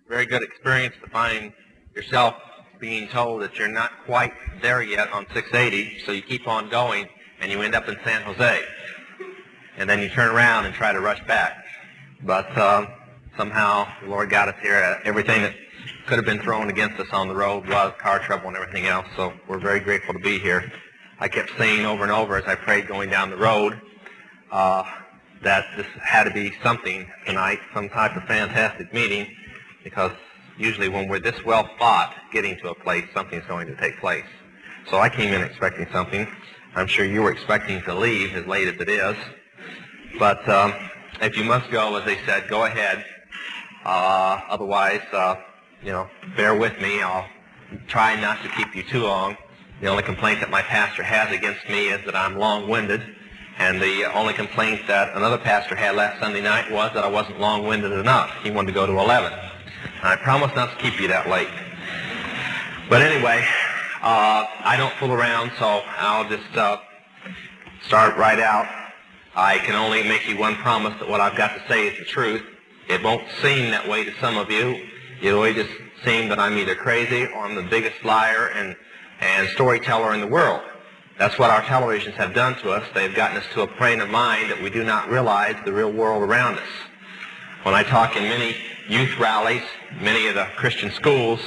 very good experience to find yourself being told that you're not quite there yet on 680, so you keep on going, and you end up in San Jose. And then you turn around and try to rush back. But somehow the Lord got us here. Everything that could have been thrown against us on the road was car trouble and everything else, so we're very grateful to be here. I kept saying over and over as I prayed going down the road that this had to be something tonight, some type of fantastic meeting, because usually when we're this well fought getting to a place, something's going to take place. So I came in expecting something. I'm sure you were expecting to leave as late as it is. But if you must go, as they said, go ahead. Otherwise, bear with me. I'll try not to keep you too long. The only complaint that my pastor has against me is that I'm long-winded. And the only complaint that another pastor had last Sunday night was that I wasn't long-winded enough. He wanted to go to 11. And I promise not to keep you that late. But anyway, I don't fool around, so I'll just start right out. I can only make you one promise that what I've got to say is the truth. It won't seem that way to some of you. It'll just seem that I'm either crazy or I'm the biggest liar and storyteller in the world. That's what our televisions have done to us. They've gotten us to a frame of mind that we do not realize the real world around us. When I talk in many youth rallies, many of the Christian schools,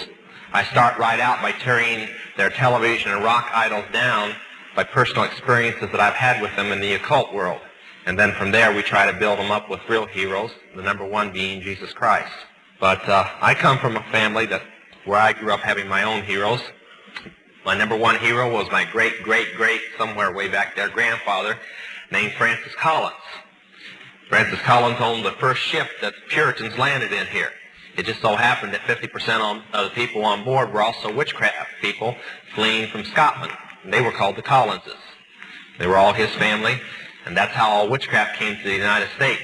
I start right out by tearing their television and rock idols down by personal experiences that I've had with them in the occult world. And then from there we try to build them up with real heroes, the number one being Jesus Christ. But I come from a family where I grew up having my own heroes. My number one hero was my great, somewhere way back there, grandfather named Francis Collins. Francis Collins owned the first ship that the Puritans landed in here. It just so happened that 50% of the people on board were also witchcraft people fleeing from Scotland. And they were called the Collinses. They were all his family, and that's how all witchcraft came to the United States.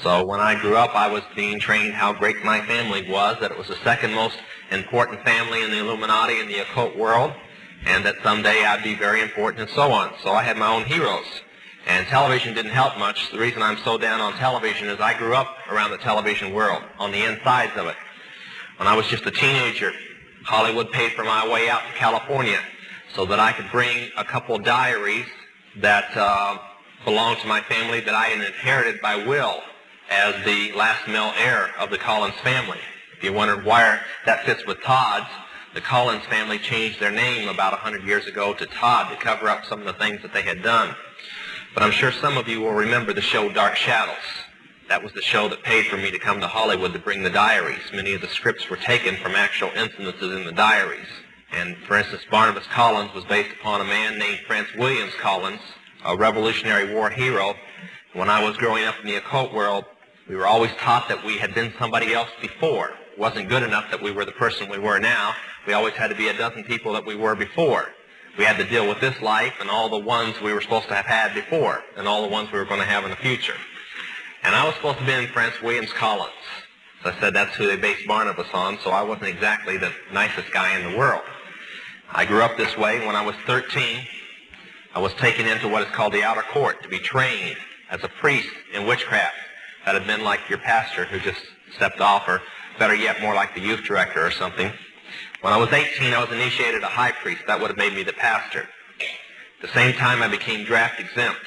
So when I grew up, I was being trained how great my family was, that it was the second most important family in the Illuminati in the occult world, and that someday I'd be very important and so on. So I had my own heroes. And television didn't help much. The reason I'm so down on television is I grew up around the television world, on the insides of it. When I was just a teenager, Hollywood paid for my way out to California so that I could bring a couple diaries that belonged to my family that I had inherited by will as the last male heir of the Collins family. If you wondered why that fits with Todd's, the Collins family changed their name about 100 years ago to Todd to cover up some of the things that they had done. But I'm sure some of you will remember the show Dark Shadows. That was the show that paid for me to come to Hollywood to bring the diaries. Many of the scripts were taken from actual incidences in the diaries. And, for instance, Barnabas Collins was based upon a man named Prince Williams Collins, a Revolutionary War hero. When I was growing up in the occult world, we were always taught that we had been somebody else before. It wasn't good enough that we were the person we were now. We always had to be a dozen people that we were before. We had to deal with this life and all the ones we were supposed to have had before and all the ones we were going to have in the future. And I was supposed to be in Prince Williams Collins. So I said that's who they based Barnabas on, so I wasn't exactly the nicest guy in the world. I grew up this way. When I was 13, I was taken into what is called the outer court to be trained as a priest in witchcraft. That had been like your pastor who just stepped off, or better yet, more like the youth director or something. When I was 18, I was initiated a high priest. That would have made me the pastor. At the same time, I became draft exempt.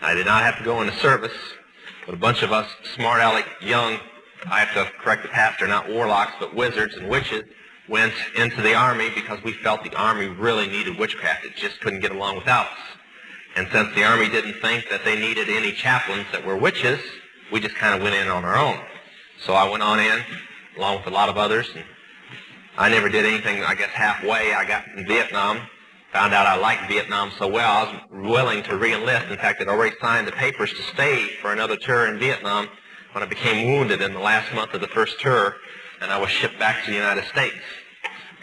I did not have to go into service, but a bunch of us smart aleck young, I have to correct the pastor, not warlocks, but wizards and witches, went into the Army because we felt the Army really needed witchcraft. It just couldn't get along without us. And since the Army didn't think that they needed any chaplains that were witches, we just kind of went in on our own. So I went on in, along with a lot of others, and I never did anything, I guess, halfway. I got in Vietnam, found out I liked Vietnam so well, I was willing to re-enlist. In fact, I'd already signed the papers to stay for another tour in Vietnam when I became wounded in the last month of the first tour, and I was shipped back to the United States.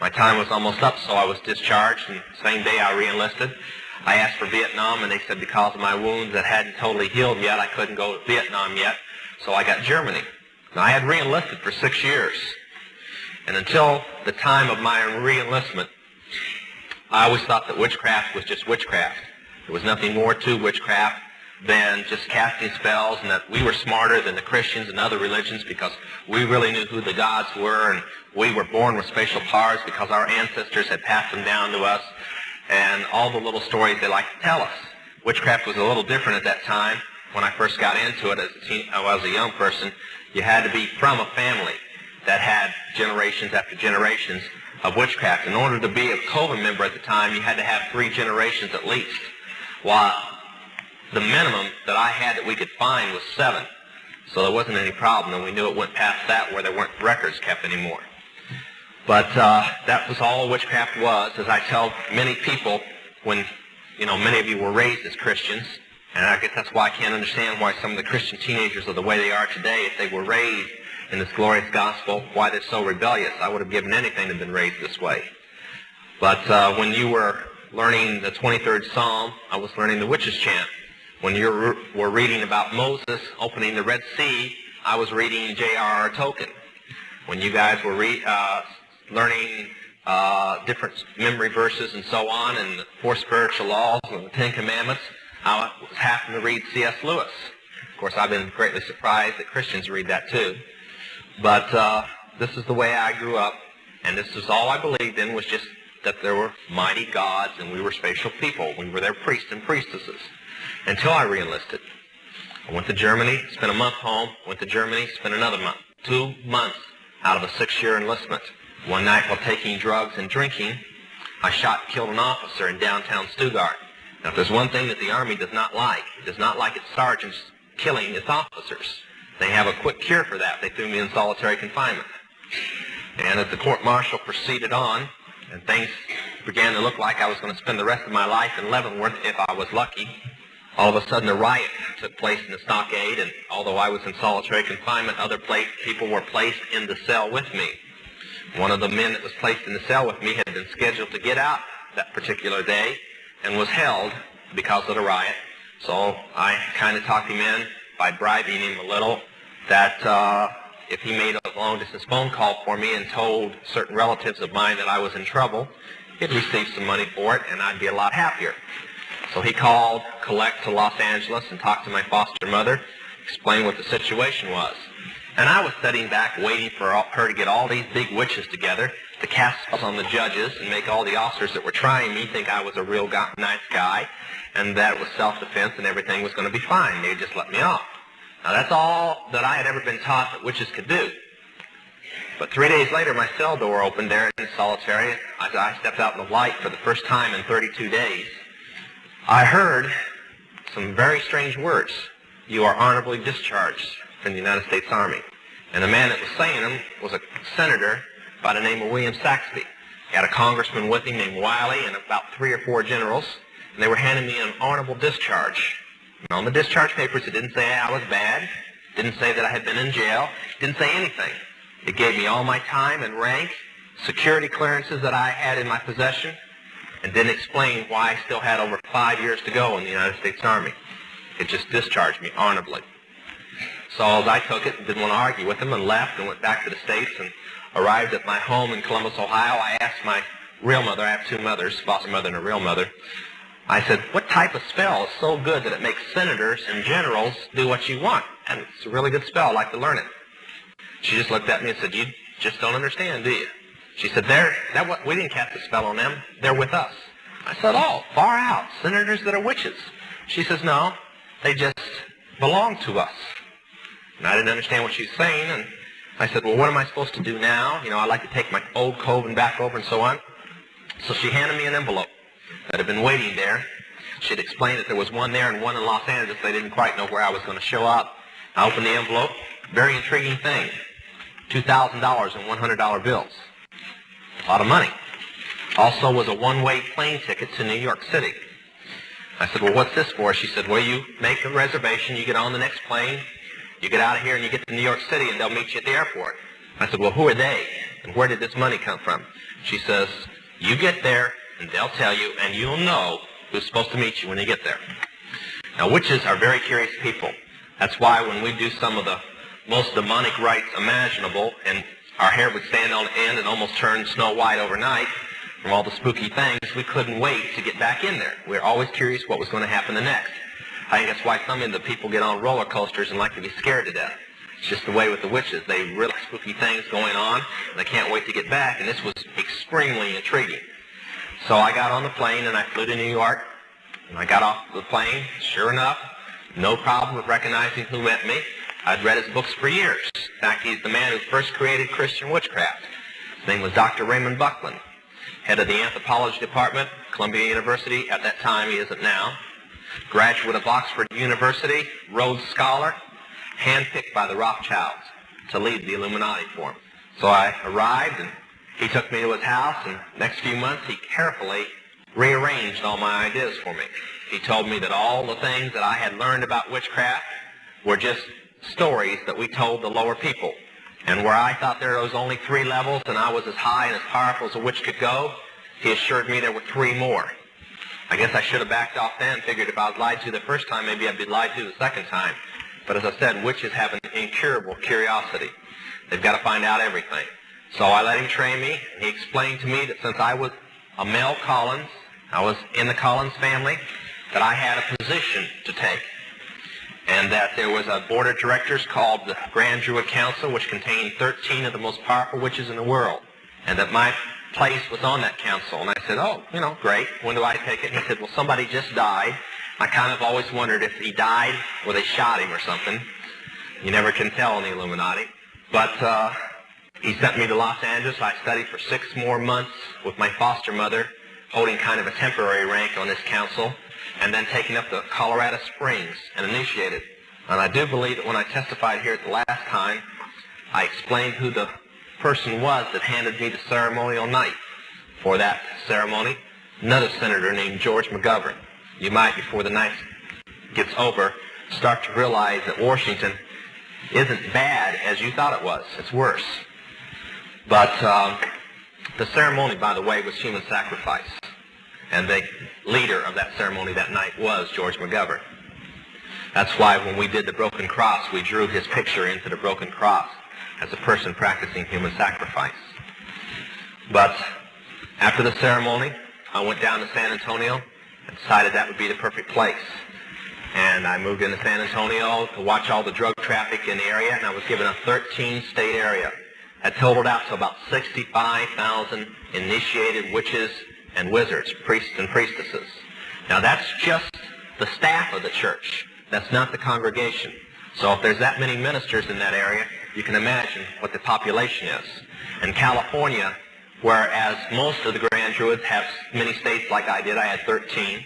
My time was almost up, so I was discharged, and the same day I re-enlisted. I asked for Vietnam, and they said because of my wounds that hadn't totally healed yet, I couldn't go to Vietnam yet, so I got Germany. Now, I had re-enlisted for 6 years. And until the time of my re-enlistment, I always thought that witchcraft was just witchcraft. There was nothing more to witchcraft than just casting spells, and that we were smarter than the Christians and other religions because we really knew who the gods were, and we were born with special powers because our ancestors had passed them down to us, and all the little stories they like to tell us. Witchcraft was a little different at that time. When I first got into it as a young person, you had to be from a family that had generations after generations of witchcraft. In order to be a coven member at the time, you had to have 3 generations at least. While the minimum that I had that we could find was 7. So there wasn't any problem, and we knew it went past that where there weren't records kept anymore. But that was all witchcraft was. As I tell many people, when many of you were raised as Christians, and I guess that's why I can't understand why some of the Christian teenagers are the way they are today. If they were raised in this glorious gospel, why they're so rebellious. I would have given anything to have been raised this way. But when you were learning the 23rd Psalm, I was learning the witches' chant. When you were reading about Moses opening the Red Sea, I was reading J.R.R. Tolkien. When you guys were learning different memory verses and so on, and the 4 spiritual laws and the 10 commandments, I was happening to read C.S. Lewis. Of course, I've been greatly surprised that Christians read that too. But this is the way I grew up, and this is all I believed in, was just that there were mighty gods and we were special people. We were their priests and priestesses. Until I re-enlisted. I went to Germany, spent a month home, went to Germany, spent another month. 2 months out of a 6-year enlistment. One night while taking drugs and drinking, I shot and killed an officer in downtown Stuttgart. Now, if there's one thing that the Army does not like, it does not like its sergeants killing its officers. They have a quick cure for that. They threw me in solitary confinement. And as the court-martial proceeded on, and things began to look like I was going to spend the rest of my life in Leavenworth if I was lucky, all of a sudden a riot took place in the stockade, and although I was in solitary confinement, other people were placed in the cell with me. One of the men that was placed in the cell with me had been scheduled to get out that particular day and was held because of the riot. So I kind of talked him in by bribing him a little that if he made a long-distance phone call for me and told certain relatives of mine that I was in trouble, he'd receive some money for it and I'd be a lot happier. So he called collect to Los Angeles and talked to my foster mother, explained what the situation was. And I was sitting back waiting for her to get all these big witches together to cast spells on the judges and make all the officers that were trying me think I was a real nice guy and that it was self-defense and everything was going to be fine. They'd just let me off. Now that's all that I had ever been taught that witches could do. But 3 days later, my cell door opened there in solitary. As I stepped out in the light for the first time in 32 days, I heard some very strange words. You are honorably discharged from the United States Army. And the man that was saying them was a senator by the name of William Saxby. He had a congressman with him named Wiley and about 3 or 4 generals, and they were handing me an honorable discharge. And on the discharge papers, it didn't say I was bad, didn't say that I had been in jail, didn't say anything. It gave me all my time and rank, security clearances that I had in my possession, and didn't explain why I still had over 5 years to go in the United States Army. It just discharged me honorably. So I took it and didn't want to argue with him and left and went back to the States and arrived at my home in Columbus, Ohio. I asked my real mother, I have 2 mothers, foster mother and a real mother. I said, what type of spell is so good that it makes senators and generals do what you want? And it's a really good spell. I'd like to learn it. She just looked at me and said, you just don't understand, do you? She said, we didn't cast a spell on them. They're with us. I said, oh, far out. Senators that are witches. She says, no, they just belong to us. And I didn't understand what she was saying. And I said, well, what am I supposed to do now? I'd like to take my old coven back over and so on. So she handed me an envelope that had been waiting there. She had explained that there was one there and one in Los Angeles. They didn't quite know where I was going to show up. I opened the envelope. Very intriguing thing. $2,000 in $100 bills. A lot of money. Also was a one-way plane ticket to New York City. I said, well, what's this for? She said, well, you make a reservation, you get on the next plane, you get out of here and you get to New York City and they'll meet you at the airport. I said, well, who are they? And where did this money come from? She says, you get there and they'll tell you and you'll know who's supposed to meet you when you get there. Now, witches are very curious people. That's why when we do some of the most demonic rites imaginable and our hair would stand on end and almost turn snow white overnight from all the spooky things, we couldn't wait to get back in there. We were always curious what was going to happen the next. I think that's why some of the people get on roller coasters and like to be scared to death. It's just the way with the witches. They really spooky things going on, and they can't wait to get back, and this was extremely intriguing. So I got on the plane, and I flew to New York, and I got off the plane. Sure enough, no problem with recognizing who met me. I'd read his books for years. In fact, he's the man who first created Christian witchcraft. His name was Dr. Raymond Buckland, head of the anthropology department, Columbia University. At that time, he isn't now. Graduate of Oxford University, Rhodes Scholar, handpicked by the Rothschilds to lead the Illuminati for him. So I arrived, and he took me to his house, and the next few months he carefully rearranged all my ideas for me. He told me that all the things that I had learned about witchcraft were just stories that we told the lower people. And where I thought there was only 3 levels and I was as high and as powerful as a witch could go, he assured me there were 3 more. I guess I should have backed off then, figured if I was lied to the first time, maybe I'd be lied to the second time. But as I said, witches have an incurable curiosity. They've got to find out everything. So I let him train me, and he explained to me that since I was a male Collins, I was in the Collins family, that I had a position to take. And that there was a board of directors called the Grand Druid Council, which contained 13 of the most powerful witches in the world. And that my place was on that council. And I said, oh, you know, great. When do I take it? And he said, well, somebody just died. I kind of always wondered if he died or they shot him or something. You never can tell in the Illuminati. But he sent me to Los Angeles. I studied for 6 more months with my foster mother, holding kind of a temporary rank on this council, and then taking up to Colorado Springs and initiated. And I do believe that when I testified here at the last time, I explained who the person was that handed me the ceremonial knife for that ceremony. Another senator named George McGovern. You might, before the night gets over, start to realize that Washington isn't bad as you thought it was. It's worse. But the ceremony, by the way, was human sacrifice. And the leader of that ceremony that night was George McGovern. That's why when we did the broken cross, we drew his picture into the broken cross as a person practicing human sacrifice. But after the ceremony, I went down to San Antonio and decided that would be the perfect place. And I moved into San Antonio to watch all the drug traffic in the area, and I was given a 13-state area. That totaled out to about 65,000 initiated witches and wizards, priests and priestesses. Now that's just the staff of the church. That's not the congregation. So if there's that many ministers in that area, you can imagine what the population is. In California, whereas most of the Grand Druids have many states like I did, I had 13,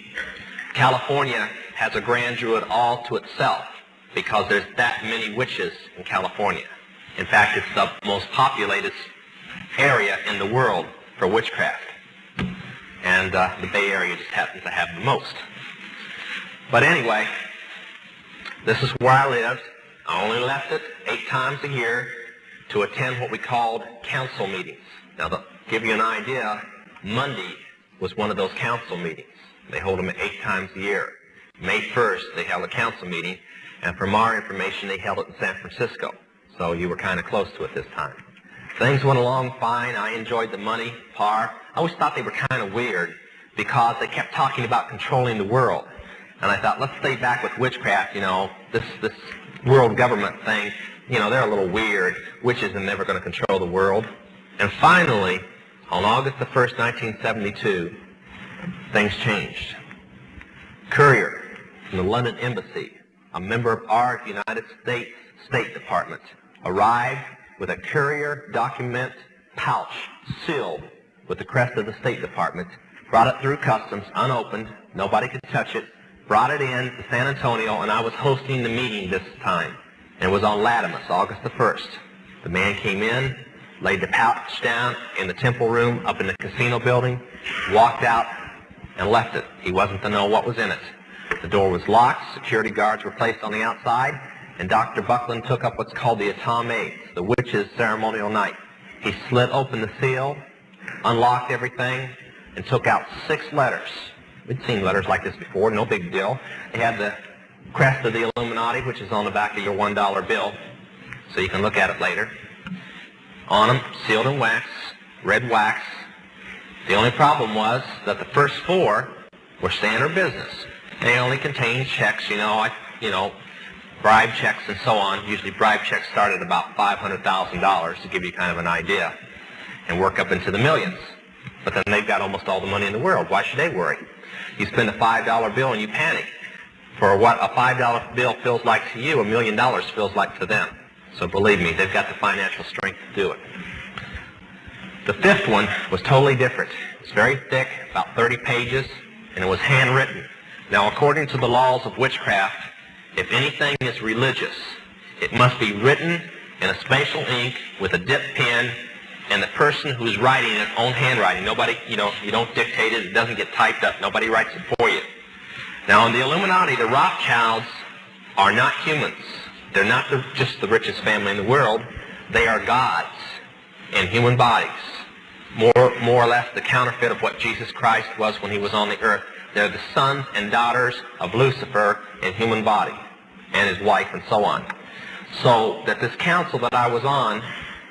California has a Grand Druid all to itself because there's that many witches in California. In fact, it's the most populated area in the world for witchcraft. And the Bay Area just happens to have the most. But anyway, this is where I lived. I only left it 8 times a year to attend what we called council meetings. Now, to give you an idea, Monday was one of those council meetings. They hold them 8 times a year. May 1st, they held a council meeting, and from our information, they held it in San Francisco. So you were kind of close to it this time. Things went along fine. I enjoyed the money, par. I always thought they were kind of weird because they kept talking about controlling the world. And I thought, let's stay back with witchcraft, you know, this world government thing, you know, they're a little weird. Witches are never going to control the world. And finally, on August the 1st, 1972, things changed. Courier from the London Embassy, a member of our United States State Department, arrived with a courier document pouch sealed with the crest of the State Department, brought it through customs unopened, nobody could touch it, brought it in to San Antonio, and I was hosting the meeting this time. And it was on Latimus, August the 1st. The man came in, laid the pouch down in the temple room up in the casino building, walked out, and left it. He wasn't to know what was in it. The door was locked, security guards were placed on the outside, and Dr. Buckland took up what's called the Atom-8, the witch's ceremonial knife. He slit open the seal, unlocked everything, and took out 6 letters. We'd seen letters like this before, no big deal. They had the crest of the Illuminati, which is on the back of your $1 bill, so you can look at it later. On them, sealed in wax, red wax. The only problem was that the first 4 were standard business. They only contain checks, bribe checks and so on. Usually bribe checks start at about $500,000 to give you kind of an idea and work up into the millions. But then they've got almost all the money in the world. Why should they worry? You spend a $5 bill and you panic. For what a $5 bill feels like to you, $1 million feels like to them. So believe me, they've got the financial strength to do it. The fifth one was totally different. It's very thick, about 30 pages, and it was handwritten. Now, according to the laws of witchcraft, if anything is religious, it must be written in a special ink with a dip pen, and the person who's writing it own handwriting. Nobody, you don't dictate it. It doesn't get typed up. Nobody writes it for you. Now, in the Illuminati, the Rothschilds are not humans. They're not just the richest family in the world. They are gods in human bodies. More or less the counterfeit of what Jesus Christ was when he was on the earth. They're the sons and daughters of Lucifer in human body, and his wife and so on. So that this council that I was on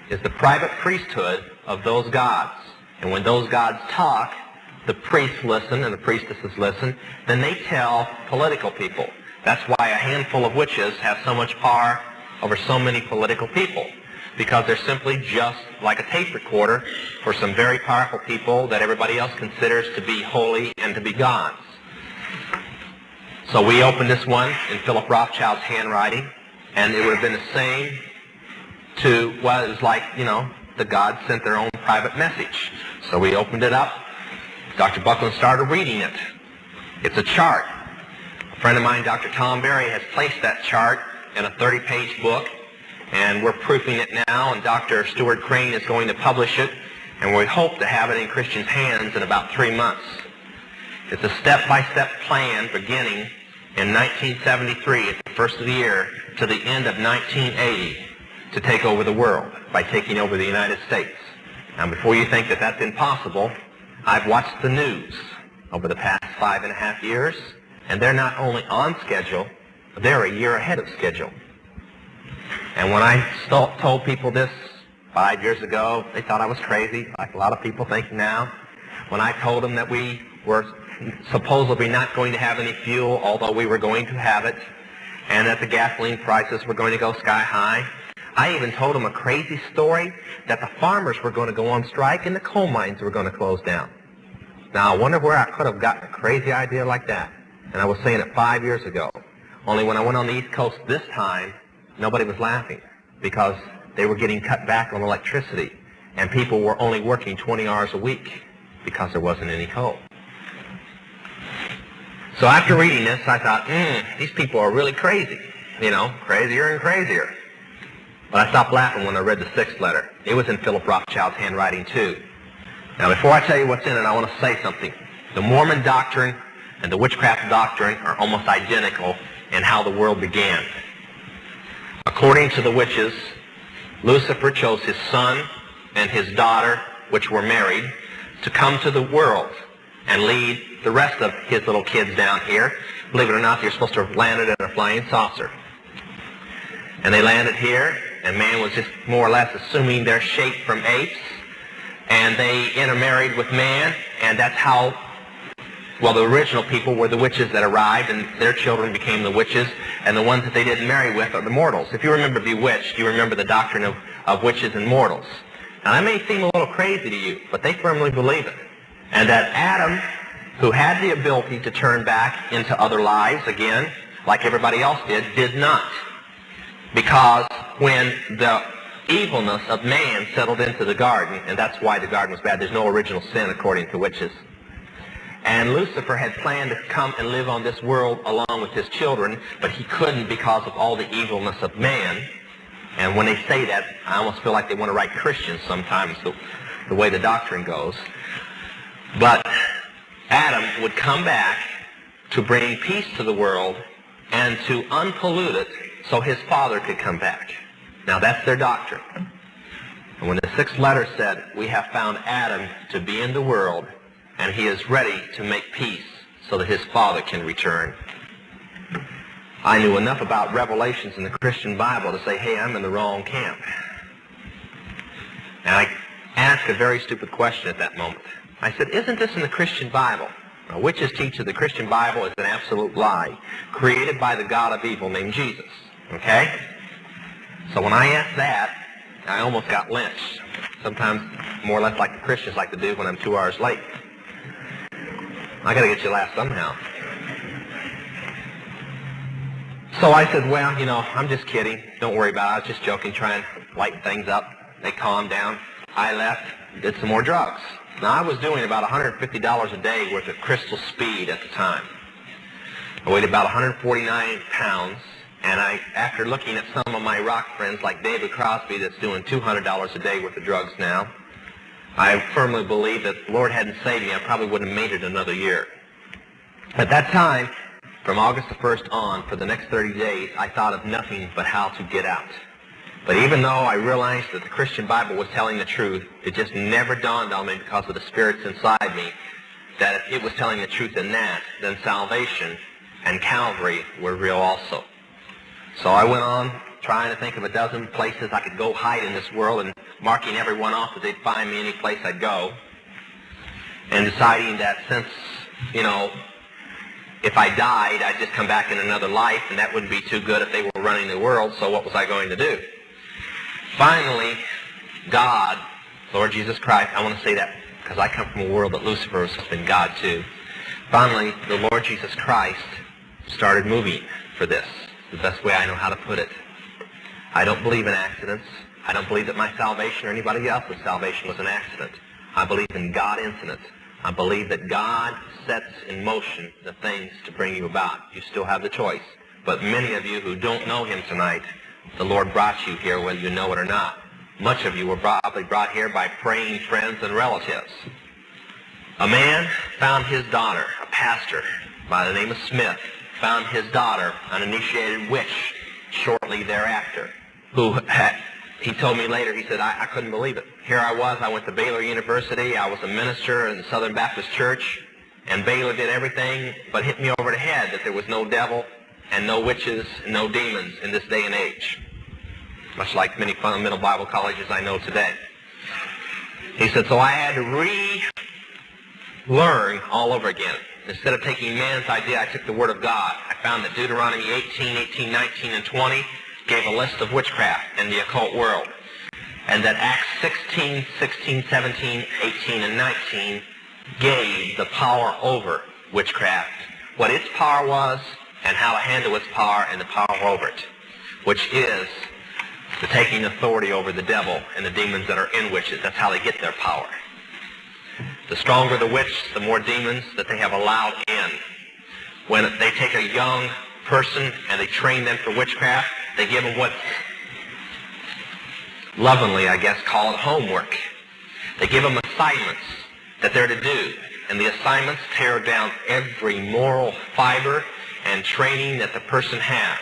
is the private priesthood of those gods. And when those gods talk, the priests listen and the priestesses listen. Then they tell political people. That's why a handful of witches have so much power over so many political people. Because they're simply just like a tape recorder for some very powerful people that everybody else considers to be holy and to be gods. So we opened this one in Philip Rothschild's handwriting, and it would have been the same to, well, it was like, the gods sent their own private message. So we opened it up. Dr. Buckland started reading it. It's a chart. A friend of mine, Dr. Tom Berry, has placed that chart in a 30-page book, and we're proofing it now, and Dr. Stuart Crane is going to publish it, and we hope to have it in Christians' hands in about 3 months. It's a step-by-step plan beginning in 1973, at the first of the year, to the end of 1980, to take over the world by taking over the United States. Now, before you think that that's impossible, I've watched the news over the past 5.5 years, and they're not only on schedule, they're a year ahead of schedule. And when I told people this 5 years ago, they thought I was crazy, like a lot of people think now. When I told them that we were supposedly not going to have any fuel, although we were going to have it, and that the gasoline prices were going to go sky high, I even told them a crazy story that the farmers were going to go on strike and the coal mines were going to close down. Now, I wonder where I could have gotten a crazy idea like that. And I was saying it 5 years ago. Only when I went on the East Coast this time, nobody was laughing because they were getting cut back on electricity and people were only working 20 hours a week because there wasn't any coal. So after reading this, I thought, these people are really crazy. Crazier and crazier. But I stopped laughing when I read the 6th letter. It was in Philip Rothschild's handwriting, too. Now, before I tell you what's in it, I want to say something. The Mormon doctrine and the witchcraft doctrine are almost identical in how the world began. According to the witches, Lucifer chose his son and his daughter, which were married, to come to the world and lead the rest of his little kids down here. Believe it or not, you're supposed to have landed in a flying saucer. And they landed here, and man was just more or less assuming their shape from apes, and they intermarried with man, and that's how, well, the original people were the witches that arrived, and their children became the witches, and the ones that they didn't marry with are the mortals. If you remember Bewitched, you remember the doctrine of witches and mortals. Now, that may seem a little crazy to you, but they firmly believe it. And that Adam, who had the ability to turn back into other lives again, like everybody else did not. Because when the evilness of man settled into the garden, and that's why the garden was bad, there's no original sin according to witches. And Lucifer had planned to come and live on this world along with his children, but he couldn't because of all the evilness of man. And when they say that, I almost feel like they want to write Christians sometimes, the way the doctrine goes. But Adam would come back to bring peace to the world and to unpollute it so his father could come back. Now that's their doctrine. And when the 6th letter said, we have found Adam to be in the world, and he is ready to make peace so that his father can return. I knew enough about revelations in the Christian Bible to say, hey, I'm in the wrong camp. And I asked a very stupid question at that moment. I said, isn't this in the Christian Bible? Now, witches teach that the Christian Bible is an absolute lie, created by the god of evil named Jesus. Okay? So when I asked that, I almost got lynched. Sometimes more or less like the Christians like to do when I'm 2 hours late. I got to get you to laugh somehow. So I said, well, you know, I'm just kidding. Don't worry about it. I was just joking, trying to lighten things up. They calmed down. I left, did some more drugs. Now, I was doing about $150 a day worth of crystal speed at the time. I weighed about 149 pounds, and after looking at some of my rock friends like David Crosby that's doing $200 a day worth of drugs now, I firmly believe that if the Lord hadn't saved me, I probably wouldn't have made it another year. At that time, from August the 1st on, for the next 30 days, I thought of nothing but how to get out. But even though I realized that the Christian Bible was telling the truth, it just never dawned on me because of the spirits inside me that if it was telling the truth in that, then salvation and Calvary were real also. So I went on trying to think of a dozen places I could go hide in this world and marking every one off that they'd find me any place I'd go, and deciding that since, you know, if I died, I'd just come back in another life, and that wouldn't be too good if they were running the world, so what was I going to do? Finally, God, Lord Jesus Christ, I want to say that because I come from a world that Lucifer has been God too. Finally, the Lord Jesus Christ started moving for this. The best way I know how to put it. I don't believe in accidents. I don't believe that my salvation or anybody else's salvation was an accident. I believe in God infinite. I believe that God sets in motion the things to bring you about. You still have the choice. But many of you who don't know him tonight, the Lord brought you here whether you know it or not. Much of you were probably brought here by praying friends and relatives. A man found his daughter, a pastor by the name of Smith, found his daughter, an initiated witch, shortly thereafter, he told me later, he said, I couldn't believe it. Here I was, I went to Baylor University, I was a minister in the Southern Baptist Church, and Baylor did everything but hit me over the head that there was no devil and no witches and no demons in this day and age, much like many fundamental Bible colleges I know today. He said, so I had to relearn all over again. Instead of taking man's idea, I took the Word of God. I found that Deuteronomy 18, 18, 19, and 20 gave a list of witchcraft in the occult world. And that Acts 16, 16, 17, 18, and 19 gave the power over witchcraft, what its power was, and how to handle its power and the power over it, which is the taking authority over the devil and the demons that are in witches. That's how they get their power. The stronger the witch, the more demons that they have allowed in. When they take a young person and they train them for witchcraft, they give them what lovingly, I guess, call it homework. They give them assignments that they're to do. And the assignments tear down every moral fiber and training that the person has.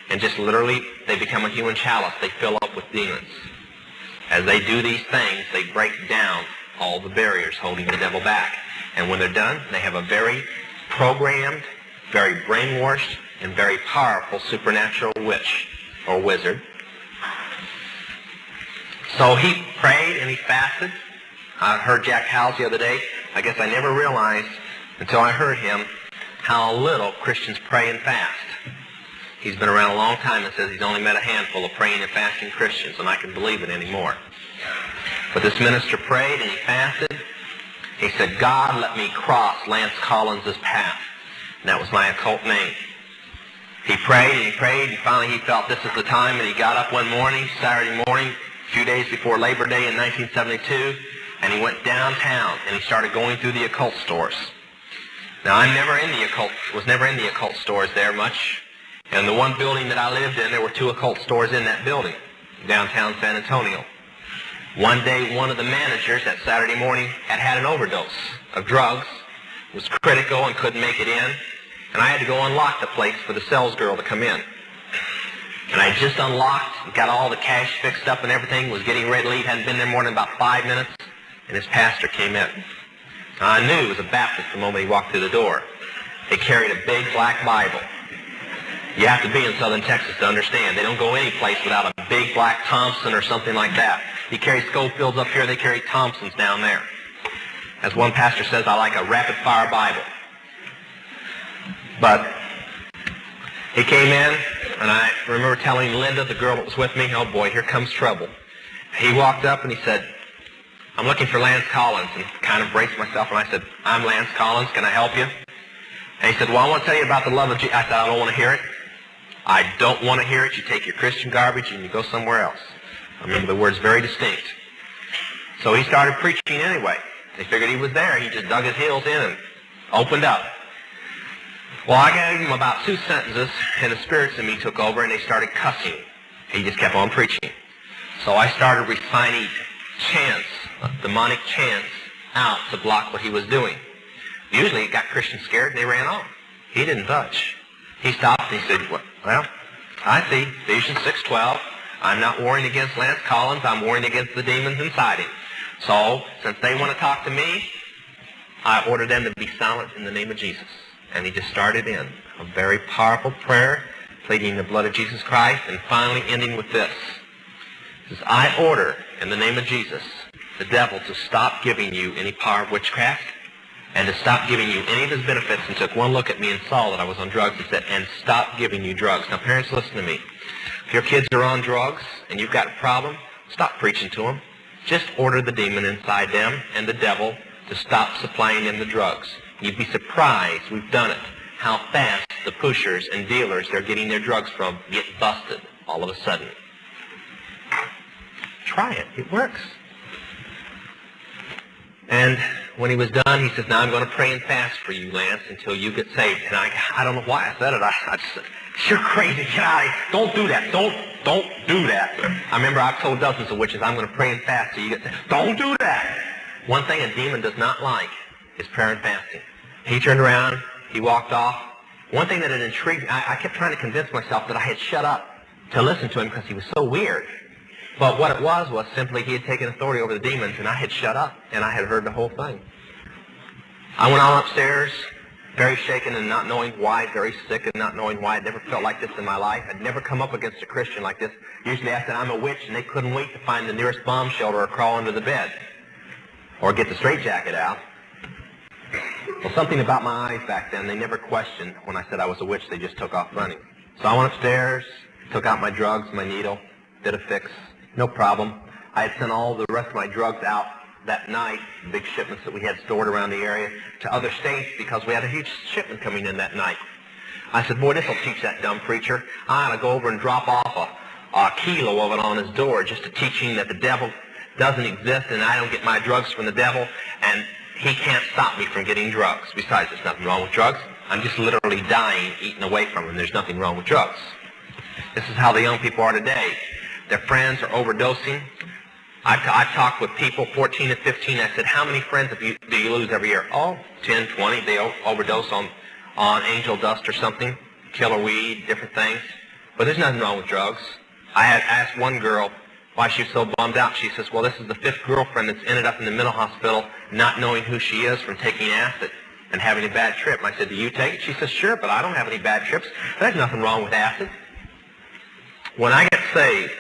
And just literally, they become a human chalice. They fill up with demons. As they do these things, they break down all the barriers holding the devil back. And when they're done, they have a very programmed, very brainwashed, and very powerful supernatural witch or wizard. So he prayed and he fasted. I heard Jack Howells the other day. I guess I never realized until I heard him how little Christians pray and fast. He's been around a long time and says he's only met a handful of praying and fasting Christians, and I can believe it anymore. But this minister prayed and he fasted. He said, God, let me cross Lance Collins' path. And that was my occult name. He prayed and he prayed, and finally he felt this is the time, and he got up one morning, Saturday morning, a few days before Labor Day in 1972, and he went downtown and he started going through the occult stores. Now, was never in the occult stores there much. And the one building that I lived in, there were 2 occult stores in that building, downtown San Antonio. One day, one of the managers that Saturday morning had an overdose of drugs, was critical and couldn't make it in, and I had to go unlock the place for the sales girl to come in. And I just unlocked, got all the cash fixed up and everything, was getting ready to leave, hadn't been there more than about 5 minutes, and his pastor came in. Now, I knew he was a Baptist the moment he walked through the door. He carried a big black Bible. You have to be in southern Texas to understand. They don't go any place without a big black Thompson or something like that. You carry Schofields up here, they carry Thompsons down there. As one pastor says, I like a rapid-fire Bible. But he came in, and I remember telling Linda, the girl that was with me, oh boy, here comes trouble. He walked up and he said, I'm looking for Lance Collins, and kind of braced myself, and I said, I'm Lance Collins, can I help you? And he said, well, I want to tell you about the love of Jesus. I said, I don't want to hear it. I don't want to hear it. You take your Christian garbage and you go somewhere else. I remember the words very distinct. So he started preaching anyway. They figured he was there. He just dug his heels in and opened up. Well, I gave him about 2 sentences, and the spirits in me took over, and they started cussing. He just kept on preaching. So I started reciting chants, demonic chants, out to block what he was doing. Usually it got Christians scared, and they ran off. He didn't budge. He stopped, and he said, well, I see, Ephesians 6:12. I'm not warring against Lance Collins. I'm warring against the demons inside him. So, since they want to talk to me, I order them to be silent in the name of Jesus. And he just started in a very powerful prayer, pleading the blood of Jesus Christ, and finally ending with this. He says, I order, in the name of Jesus, the devil to stop giving you any power of witchcraft, and to stop giving you any of his benefits, and took one look at me and saw that I was on drugs and said, and stop giving you drugs. Now, parents, listen to me. If your kids are on drugs and you've got a problem, stop preaching to them. Just order the demon inside them and the devil to stop supplying them the drugs. You'd be surprised, we've done it, how fast the pushers and dealers they're getting their drugs from get busted all of a sudden. Try it. It works. And when he was done, he says, now I'm going to pray and fast for you, Lance, until you get saved. And I don't know why I said it. I just said, you're crazy. Get out of here. Don't do that. Don't do that. I remember I've told dozens of witches, I'm going to pray and fast till you get saved. Don't do that. One thing a demon does not like is prayer and fasting. He turned around. He walked off. One thing that had intrigued me, I kept trying to convince myself that I had shut up to listen to him because he was so weird. But what it was simply he had taken authority over the demons, and I had shut up, and I had heard the whole thing. I went on upstairs, very shaken and not knowing why, very sick and not knowing why. I'd never felt like this in my life. I'd never come up against a Christian like this. Usually I said, I'm a witch, and they couldn't wait to find the nearest bomb shelter or crawl under the bed or get the straitjacket out. Well, something about my eyes back then, they never questioned when I said I was a witch. They just took off running. So I went upstairs, took out my drugs, my needle, did a fix. No problem. I had sent all the rest of my drugs out that night, big shipments that we had stored around the area, to other states because we had a huge shipment coming in that night. I said, boy, this will teach that dumb preacher. I ought to go over and drop off a kilo of it on his door just to teach him that the devil doesn't exist and I don't get my drugs from the devil and he can't stop me from getting drugs. Besides, there's nothing wrong with drugs. I'm just literally dying, eating away from them. There's nothing wrong with drugs. This is how the young people are today. Their friends are overdosing. I've talked with people, 14 and 15. I said, how many friends do you lose every year? Oh, 10, 20. They overdose on angel dust or something, killer weed, different things. But there's nothing wrong with drugs. I had asked one girl why she was so bummed out. She says, well, this is the 5th girlfriend that's ended up in the mental hospital not knowing who she is from taking acid and having a bad trip. And I said, do you take it? She says, sure, but I don't have any bad trips. There's nothing wrong with acid. When I got saved,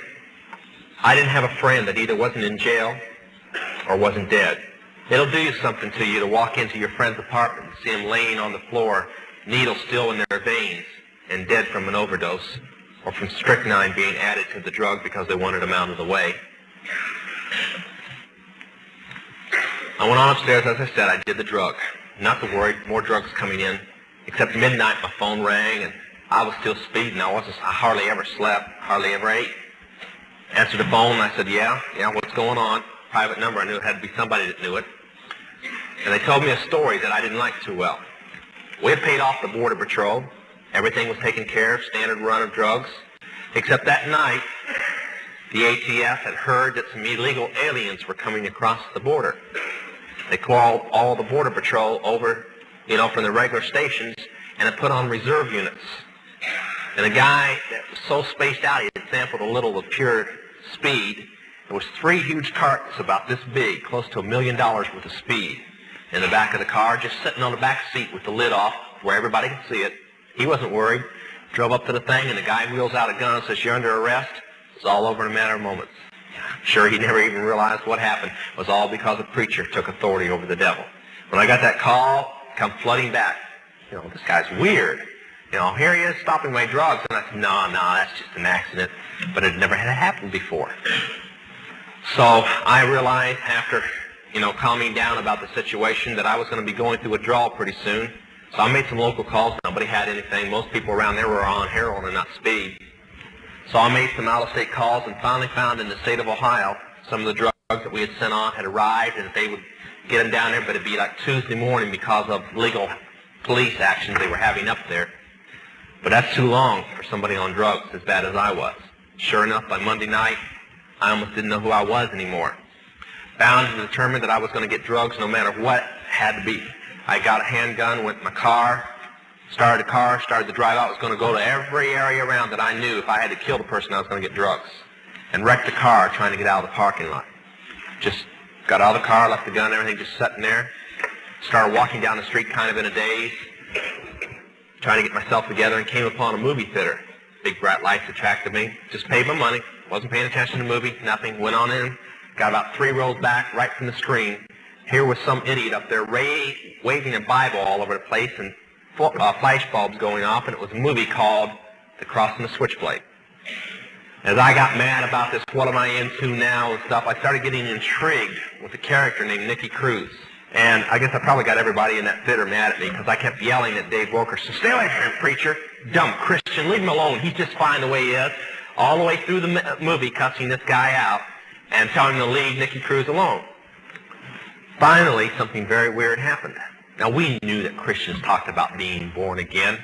I didn't have a friend that either wasn't in jail or wasn't dead. It'll do you something to you to walk into your friend's apartment and see them laying on the floor, needles still in their veins, and dead from an overdose, or from strychnine being added to the drug because they wanted them out of the way. I went on upstairs, as I said, I did the drug. Not to worry, more drugs coming in. Except midnight, my phone rang, and I was still speeding. I hardly ever slept, hardly ever ate. Answered the phone, and I said, yeah, what's going on? Private number. I knew it had to be somebody that knew it. And they told me a story that I didn't like too well. We had paid off the Border Patrol. Everything was taken care of, standard run of drugs. Except that night, the ATF had heard that some illegal aliens were coming across the border. They called all the Border Patrol over, from the regular stations, and had put on reserve units. And a guy that was so spaced out, he had sampled a little of pure speed. There was 3 huge cartons about this big, close to $1 million worth of speed, in the back of the car, just sitting on the back seat with the lid off where everybody could see it. He wasn't worried. Drove up to the thing, and the guy wheels out a gun and says, you're under arrest. It's all over in a matter of moments. I'm sure he never even realized what happened. It was all because a preacher took authority over the devil. When I got that call, come flooding back. This guy's weird. You know, here he is stopping my drugs. And I said, no, that's just an accident. But it never had happened before. So I realized after, calming down about the situation that I was going to be going through withdrawal pretty soon. So I made some local calls. Nobody had anything. Most people around there were on heroin and not speed. So I made some out-of-state calls and finally found in the state of Ohio some of the drugs that we had sent on had arrived and that they would get them down there, but it'd be like Tuesday morning because of legal police actions they were having up there. But that's too long for somebody on drugs as bad as I was. Sure enough, by Monday night, I almost didn't know who I was anymore. Bound and determined that I was going to get drugs no matter what had to be. I got a handgun, went in my car, started the drive out. I was going to go to every area around that I knew if I had to kill the person, I was going to get drugs. And wrecked the car trying to get out of the parking lot. Just got out of the car, left the gun and everything just sitting there. Started walking down the street kind of in a daze, trying to get myself together, and came upon a movie theater. Big bright lights attracted me. Just paid my money. Wasn't paying attention to the movie. Nothing. Went on in. Got about 3 rows back, right from the screen. Here was some idiot up there waving a Bible all over the place and flash bulbs going off, and it was a movie called The Cross and the Switchblade. As I got mad about this, what am I into now and stuff, I started getting intrigued with a character named Nicky Cruz. And I guess I probably got everybody in that theater mad at me because I kept yelling at Dave Wilkerson, stay away from him, preacher, dumb Christian, leave him alone, he's just fine the way he is. All the way through the movie cussing this guy out and telling him to leave Nicky Cruz alone. Finally, something very weird happened. Now, we knew that Christians talked about being born again,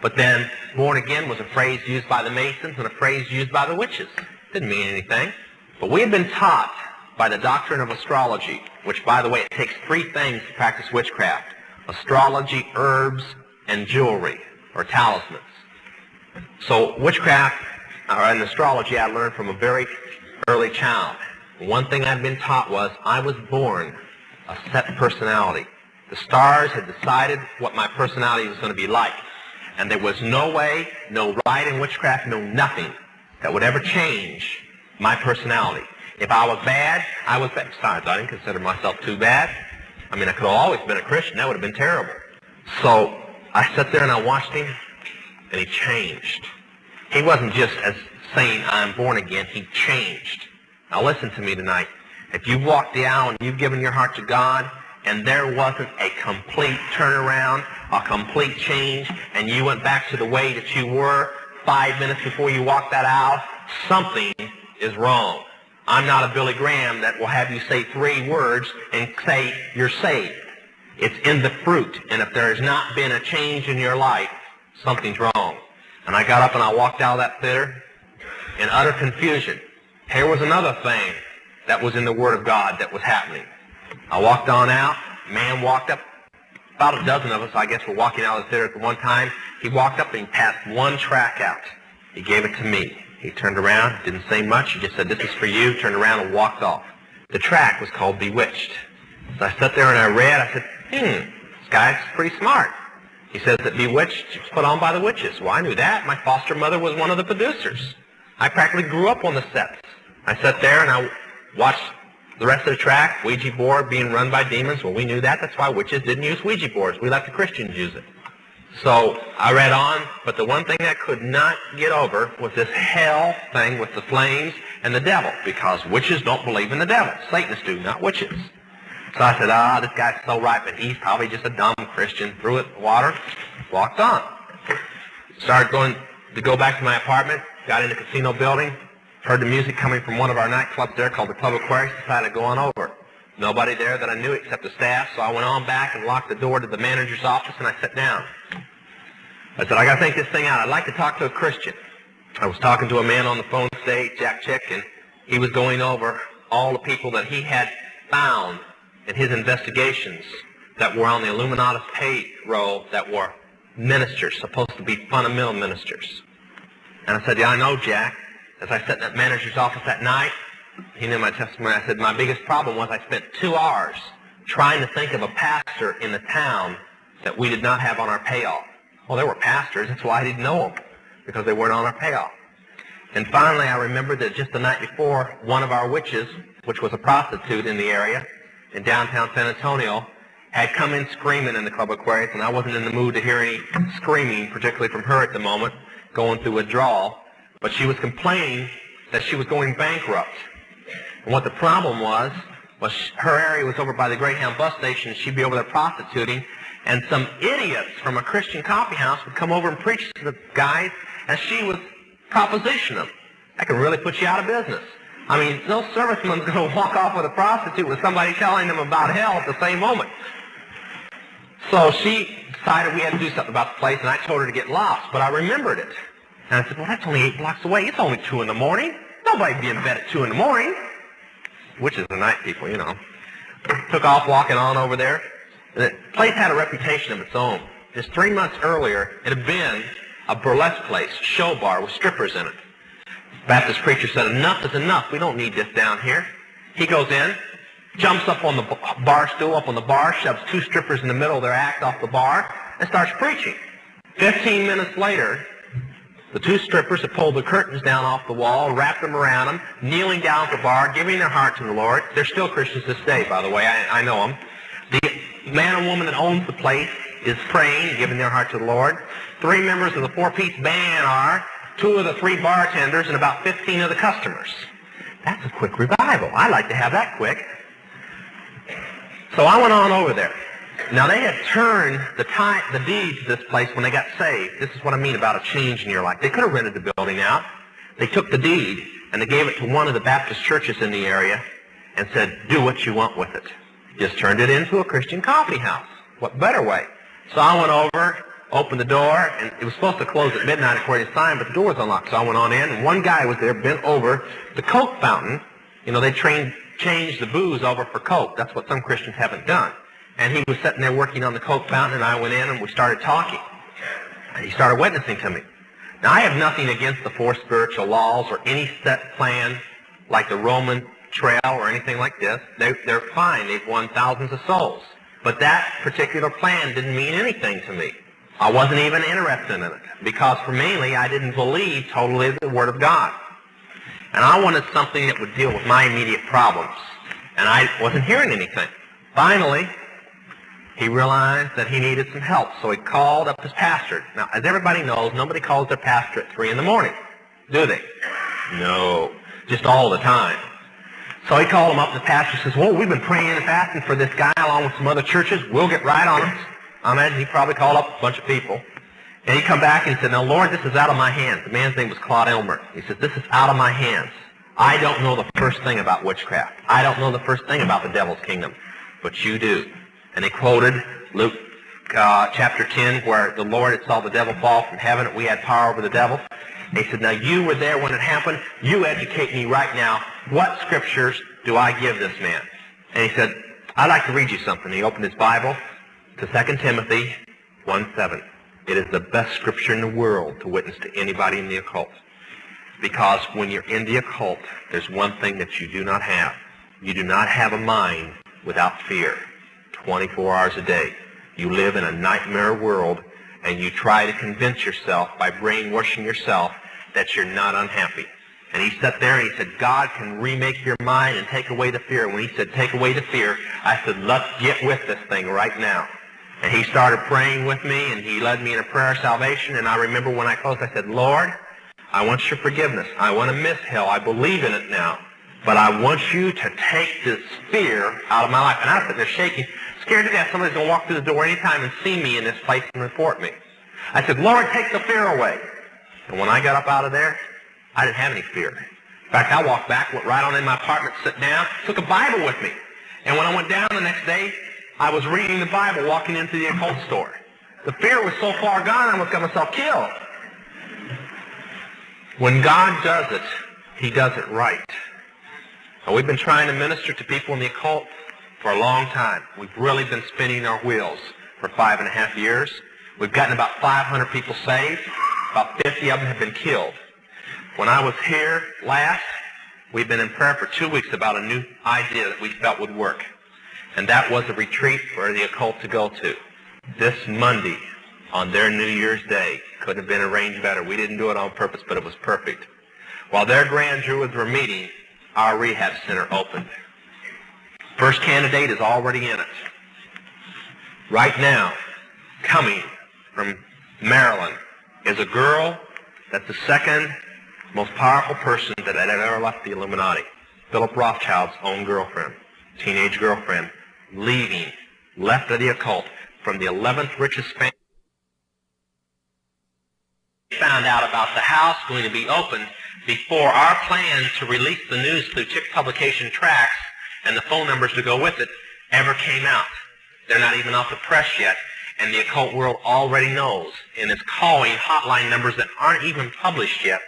but then born again was a phrase used by the Masons and a phrase used by the witches. Didn't mean anything. But we had been taught by the doctrine of astrology, which, by the way, it takes 3 things to practice witchcraft: astrology, herbs, and jewelry, or talismans. So witchcraft, and astrology, I learned from a very early child. One thing I'd been taught was I was born a set personality. The stars had decided what my personality was going to be like. And there was no way, no right in witchcraft, no nothing that would ever change my personality. If I was bad, I was bad. Besides, I didn't consider myself too bad. I mean, I could have always been a Christian. That would have been terrible. So I sat there and I watched him, and he changed. He wasn't just as saying, I'm born again. He changed. Now listen to me tonight. If you've walked the aisle and you've given your heart to God, and there wasn't a complete turnaround, a complete change, and you went back to the way that you were 5 minutes before you walked that aisle, something is wrong. I'm not a Billy Graham that will have you say 3 words and say you're saved. It's in the fruit, and if there has not been a change in your life, something's wrong. And I got up and I walked out of that theater in utter confusion. Here was another thing that was in the Word of God that was happening. I walked on out. A man walked up. About a dozen of us, I guess, were walking out of the theater at one time. He walked up and he passed 1 tract out. He gave it to me. He turned around, didn't say much. He just said, this is for you, turned around and walked off. The tract was called Bewitched. So I sat there and I read. I said, this guy's pretty smart. He says that Bewitched was put on by the witches. Well, I knew that. My foster mother was one of the producers. I practically grew up on the sets. I sat there and I watched the rest of the track, Ouija board being run by demons. Well, we knew that. That's why witches didn't use Ouija boards. We let the Christians use it. So I read on, but the one thing I could not get over was this hell thing with the flames and the devil, because witches don't believe in the devil. Satanists do, not witches. So I said, this guy's so right, but he's probably just a dumb Christian. Threw it in the water, walked on. Started going to go back to my apartment, got in the casino building, heard the music coming from one of our nightclubs there called the Club Aquarius, decided to go on over. Nobody there that I knew except the staff, so I went on back and locked the door to the manager's office and I sat down. I said, I got to think this thing out. I'd like to talk to a Christian. I was talking to a man on the phone stage, Jack Chick, and he was going over all the people that he had found in his investigations that were on the Illuminatus payroll that were ministers, supposed to be fundamental ministers. And I said, yeah, I know, Jack. As I sat in that manager's office that night, he knew my testimony. I said, my biggest problem was I spent 2 hours trying to think of a pastor in the town that we did not have on our payoff. Well, there were pastors. That's why I didn't know them, because they weren't on our payoff. And finally, I remembered that just the night before, one of our witches, which was a prostitute in the area, in downtown San Antonio, had come in screaming in the Club Aquarius, and I wasn't in the mood to hear any screaming, particularly from her at the moment, going through withdrawal. But she was complaining that she was going bankrupt. And what the problem was her area was over by the Greyhound bus station, and she'd be over there prostituting, and some idiots from a Christian coffee house would come over and preach to the guys, and she would proposition them. That can really put you out of business. I mean, no serviceman's going to walk off with a prostitute with somebody telling them about hell at the same moment. So she decided we had to do something about the place, and I told her to get lost, but I remembered it. And I said, well, that's only 8 blocks away. It's only 2 in the morning. Nobody'd be in bed at 2 in the morning. Which is the night people, you know. Took off walking on over there. The place had a reputation of its own. Just 3 months earlier, it had been a burlesque place, show bar with strippers in it. The Baptist preacher said, enough is enough. We don't need this down here. He goes in, jumps up on the bar stool, up on the bar, shoves 2 strippers in the middle of their act off the bar, and starts preaching. 15 minutes later, the 2 strippers had pulled the curtains down off the wall, wrapped them around them, kneeling down at the bar, giving their heart to the Lord. They're still Christians this day, by the way. I know them. The man and woman that owns the place is praying, giving their heart to the Lord. 3 members of the 4-piece band are, 2 of the 3 bartenders, and about 15 of the customers. That's a quick revival. I'd like to have that quick. So I went on over there. Now, they had turned the deed to this place when they got saved. This is what I mean about a change in your life. They could have rented the building out. They took the deed, and they gave it to one of the Baptist churches in the area and said, do what you want with it. Just turned it into a Christian coffee house. What better way? So I went over, opened the door, and it was supposed to close at midnight according to sign, but the door was unlocked. So I went on in, and one guy was there bent over the Coke fountain. You know, they changed the booze over for Coke. That's what some Christians haven't done. And he was sitting there working on the Coke fountain, and I went in, and we started talking. And he started witnessing to me. Now, I have nothing against the 4 spiritual laws or any set plan like the Roman trail or anything like this. They're fine. They've won thousands of souls. But that particular plan didn't mean anything to me. I wasn't even interested in it because, for mainly, I didn't believe totally the Word of God. And I wanted something that would deal with my immediate problems. And I wasn't hearing anything. Finally, he realized that he needed some help, so he called up his pastor. Now, as everybody knows, nobody calls their pastor at 3 in the morning, do they? No, just all the time. So he called him up, and the pastor says, well, we've been praying and fasting for this guy along with some other churches. We'll get right on him. I imagine he probably called up a bunch of people. And he come back and he said, now, Lord, this is out of my hands. The man's name was Claude Elmer. He said, this is out of my hands. I don't know the first thing about witchcraft. I don't know the first thing about the devil's kingdom, but you do. And he quoted Luke chapter 10, where the Lord had saw the devil fall from heaven, and we had power over the devil. And he said, now you were there when it happened. You educate me right now. What scriptures do I give this man? And he said, I'd like to read you something. He opened his Bible to 2 Timothy 1:7. It is the best scripture in the world to witness to anybody in the occult. Because when you're in the occult, there's one thing that you do not have. You do not have a mind without fear. 24 hours a day. You live in a nightmare world, and you try to convince yourself by brainwashing yourself that you're not unhappy. And he sat there and he said, God can remake your mind and take away the fear. And when he said, take away the fear, I said, let's get with this thing right now. And he started praying with me, and he led me in a prayer of salvation. And I remember when I closed, I said, Lord, I want your forgiveness. I want to miss hell. I believe in it now. But I want you to take this fear out of my life. And I was sitting there shaking, scared to death somebody's going to walk through the door anytime and see me in this place and report me. I said, Lord, take the fear away. And when I got up out of there, I didn't have any fear. In fact, I walked back, went right on in my apartment, sat down, took a Bible with me. And when I went down the next day, I was reading the Bible walking into the occult store. The fear was so far gone, I almost got myself killed. When God does it, he does it right. And we've been trying to minister to people in the occult for a long time. We've really been spinning our wheels for 5.5 years. We've gotten about 500 people saved. About 50 of them have been killed. When I was here last, we've been in prayer for 2 weeks about a new idea that we felt would work. And that was a retreat for the occult to go to. This Monday, on their New Year's Day, couldn't have been arranged better. We didn't do it on purpose, but it was perfect. While their grand jurors were meeting, our rehab center opened. First candidate is already in it. Right now, coming from Maryland, is a girl that's the second most powerful person that had ever left the Illuminati. Philip Rothschild's own girlfriend, teenage girlfriend, left of the occult from the 11th richest family. Found out about the house going to be opened before our plan to release the news through Chick publication tracts and the phone numbers to go with it ever came out. They're not even off the press yet, and the occult world already knows and is calling hotline numbers that aren't even published yet.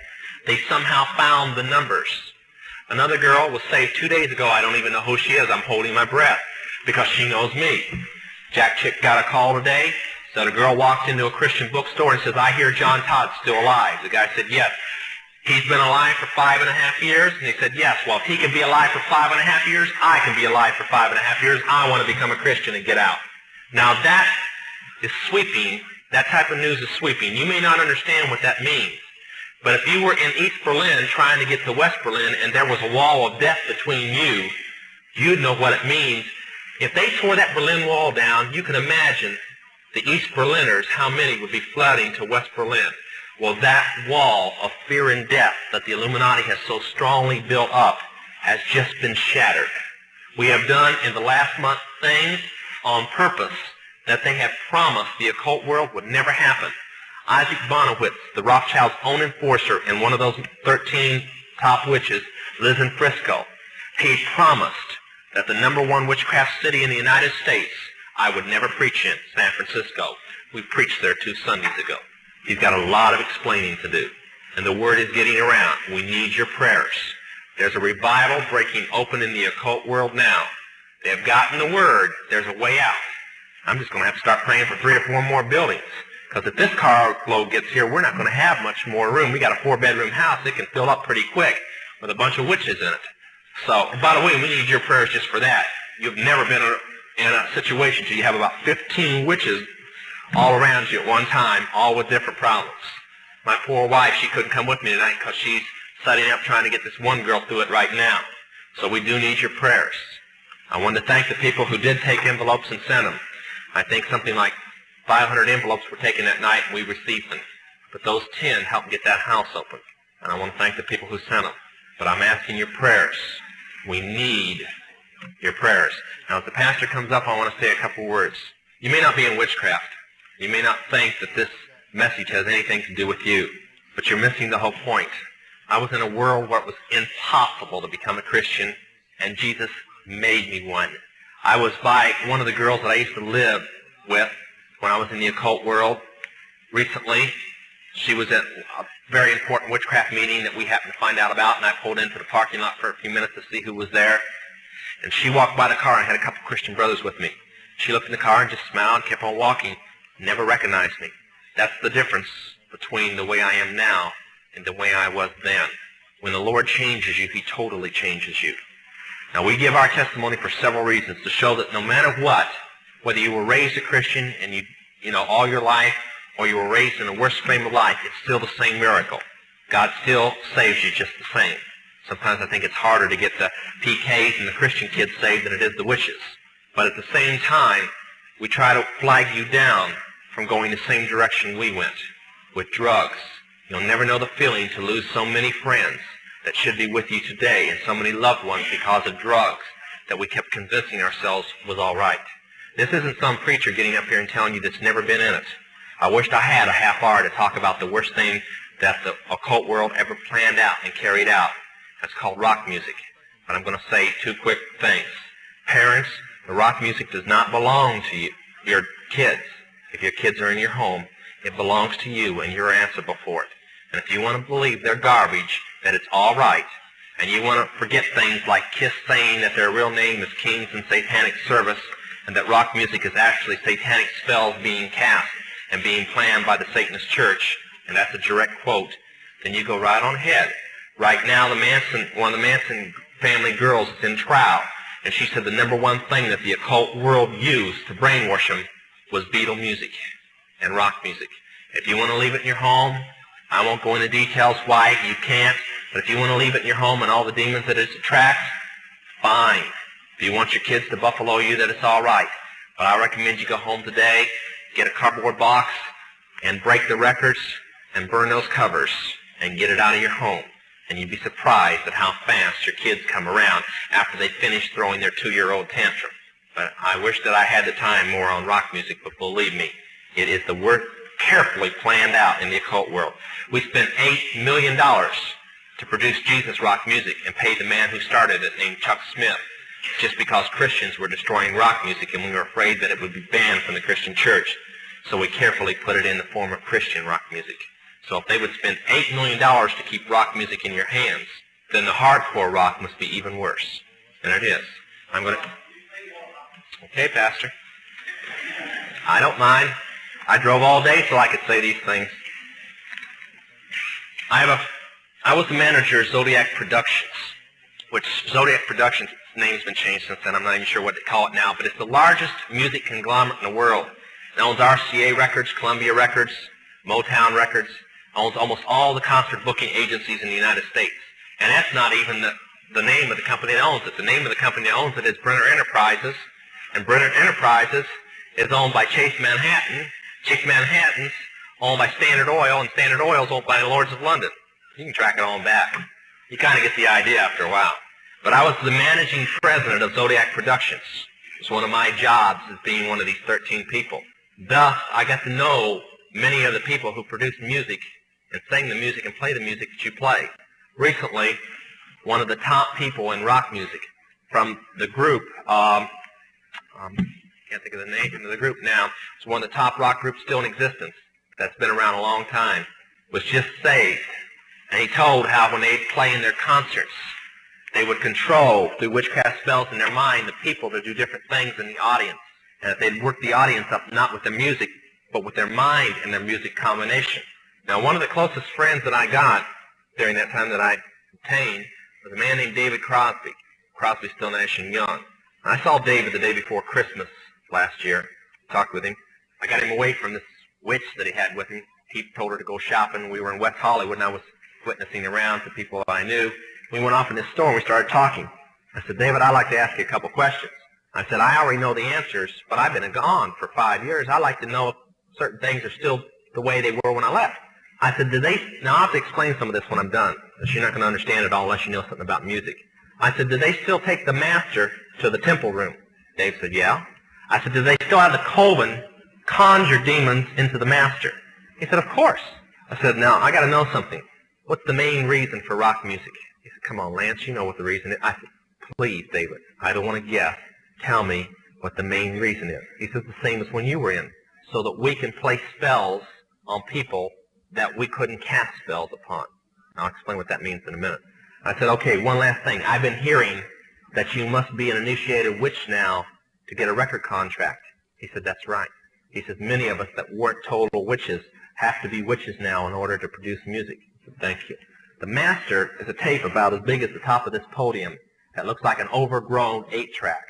They somehow found the numbers. Another girl was saved 2 days ago. I don't even know who she is. I'm holding my breath because she knows me. Jack Chick got a call today. So the girl walked into a Christian bookstore and says, I hear John Todd's still alive. The guy said, yes. He's been alive for 5.5 years? And he said, yes. Well, if he can be alive for 5.5 years, I can be alive for 5.5 years. I want to become a Christian and get out. Now that is sweeping. That type of news is sweeping. You may not understand what that means. But if you were in East Berlin trying to get to West Berlin and there was a wall of death between you, you'd know what it means. If they tore that Berlin Wall down, you can imagine the East Berliners, how many would be flooding to West Berlin. Well, that wall of fear and death that the Illuminati has so strongly built up has just been shattered. We have done in the last month things on purpose that they have promised the occult world would never happen. Isaac Bonowitz, the Rothschild's own enforcer and one of those 13 top witches, lives in Frisco. He promised that the #1 witchcraft city in the United States, I would never preach in, San Francisco. We preached there 2 Sundays ago. He's got a lot of explaining to do. And the word is getting around. We need your prayers. There's a revival breaking open in the occult world now. They have gotten the word. There's a way out. I'm just going to have to start praying for 3 or 4 more buildings. Because if this carload gets here, we're not going to have much more room. We got a 4-bedroom house. It can fill up pretty quick with a bunch of witches in it. So, by the way, we need your prayers just for that. You've never been in a situation where you have about 15 witches all around you at one time, all with different problems. My poor wife, she couldn't come with me tonight because she's setting up trying to get this one girl through it right now. So we do need your prayers. I want to thank the people who did take envelopes and send them. I think something like 500 envelopes were taken that night, and we received them. But those 10 helped get that house open. And I want to thank the people who sent them. But I'm asking your prayers. We need your prayers. Now, if the pastor comes up, I want to say a couple words. You may not be in witchcraft. You may not think that this message has anything to do with you. But you're missing the whole point. I was in a world where it was impossible to become a Christian, and Jesus made me one. I was by one of the girls that I used to live with when I was in the occult world. Recently, she was at a very important witchcraft meeting that we happened to find out about, and I pulled into the parking lot for a few minutes to see who was there. And she walked by the car and had a couple Christian brothers with me. She looked in the car and just smiled and kept on walking, never recognized me. That's the difference between the way I am now and the way I was then. When the Lord changes you, He totally changes you. Now, we give our testimony for several reasons, to show that no matter what, whether you were raised a Christian and you know all your life, or you were raised in the worst frame of life, it's still the same miracle. God still saves you just the same. Sometimes I think it's harder to get the PKs and the Christian kids saved than it is the witches. But at the same time, we try to flag you down from going the same direction we went, with drugs. You'll never know the feeling to lose so many friends that should be with you today and so many loved ones because of drugs that we kept convincing ourselves was all right. This isn't some preacher getting up here and telling you that's never been in it. I wished I had a half hour to talk about the worst thing that the occult world ever planned out and carried out. That's called rock music. But I'm going to say 2 quick things. Parents, the rock music does not belong to you, your kids. If your kids are in your home, it belongs to you and you're answerable for it. And if you want to believe they're garbage, that it's all right, and you want to forget things like Kiss saying that their real name is Kings in Satanic Service, and that rock music is actually satanic spells being cast and being planned by the Satanist church, and that's a direct quote, then you go right on ahead. Right now, one of the Manson family girls is in trial, and she said the #1 thing that the occult world used to brainwash them was Beatle music and rock music. If you want to leave it in your home, I won't go into details why you can't, but if you want to leave it in your home and all the demons that it attracts, fine. If you want your kids to buffalo you, that it's all right. But I recommend you go home today, get a cardboard box, and break the records and burn those covers and get it out of your home. And you'd be surprised at how fast your kids come around after they finish throwing their 2-year-old tantrum. But I wish that I had the time more on rock music, but believe me, it is the work carefully planned out in the occult world. We spent $8 million to produce Jesus rock music and paid the man who started it, named Chuck Smith, just because Christians were destroying rock music and we were afraid that it would be banned from the Christian church. So we carefully put it in the form of Christian rock music. So if they would spend $8 million to keep rock music in your hands, then the hardcore rock must be even worse. And it is. I'm going to... Okay, Pastor. I don't mind. I drove all day so I could say these things. I was the manager of Zodiac Productions, which Zodiac Productions' name's been changed since then. I'm not even sure what they call it now, but it's the largest music conglomerate in the world. It owns RCA Records, Columbia Records, Motown Records, owns almost all the concert booking agencies in the United States. And that's not even the name of the company that owns it. The name of the company that owns it is Brenner Enterprises, and Brenner Enterprises is owned by Chase Manhattan. Chase Manhattan's owned by Standard Oil, and Standard Oil is owned by the Lords of London. You can track it on back. You kind of get the idea after a while. But I was the managing president of Zodiac Productions. It's one of my jobs as being one of these 13 people. Thus, I got to know many of the people who produce music and sing the music and play the music that you play. Recently, one of the top people in rock music from the group, can't think of the name of the group now, it's one of the top rock groups still in existence that's been around a long time, was just saved. And he told how when they'd play in their concerts, they would control, through witchcraft spells in their mind, the people to do different things in the audience. And that they'd work the audience up not with their music, but with their mind and their music combination. Now, one of the closest friends that I got during that time that I obtained was a man named David Crosby. Crosby, Still, Nash and Young. And I saw David the day before Christmas last year, talked with him. I got him away from this witch that he had with him. He told her to go shopping. We were in West Hollywood, and I was witnessing around to people I knew. We went off in this store, and we started talking. I said, David, I'd like to ask you a couple questions. I said, I already know the answers, but I've been gone for 5 years. I'd like to know if certain things are still the way they were when I left. I said, now I'll have to explain some of this when I'm done, because you're not going to understand it all unless you know something about music. I said, do they still take the master to the temple room? Dave said, yeah. I said, do they still have the coven conjure demons into the master? He said, of course. I said, now, I got to know something. What's the main reason for rock music? He said, come on, Lance, you know what the reason is. I said, please, David, I don't want to guess. Tell me what the main reason is. He says, the same as when you were in, so that we can play spells on people that we couldn't cast spells upon. I'll explain what that means in a minute. I said, okay, one last thing. I've been hearing that you must be an initiated witch now to get a record contract. He said, that's right. He says, many of us that weren't total witches have to be witches now in order to produce music. I said, thank you. The master is a tape about as big as the top of this podium that looks like an overgrown 8-track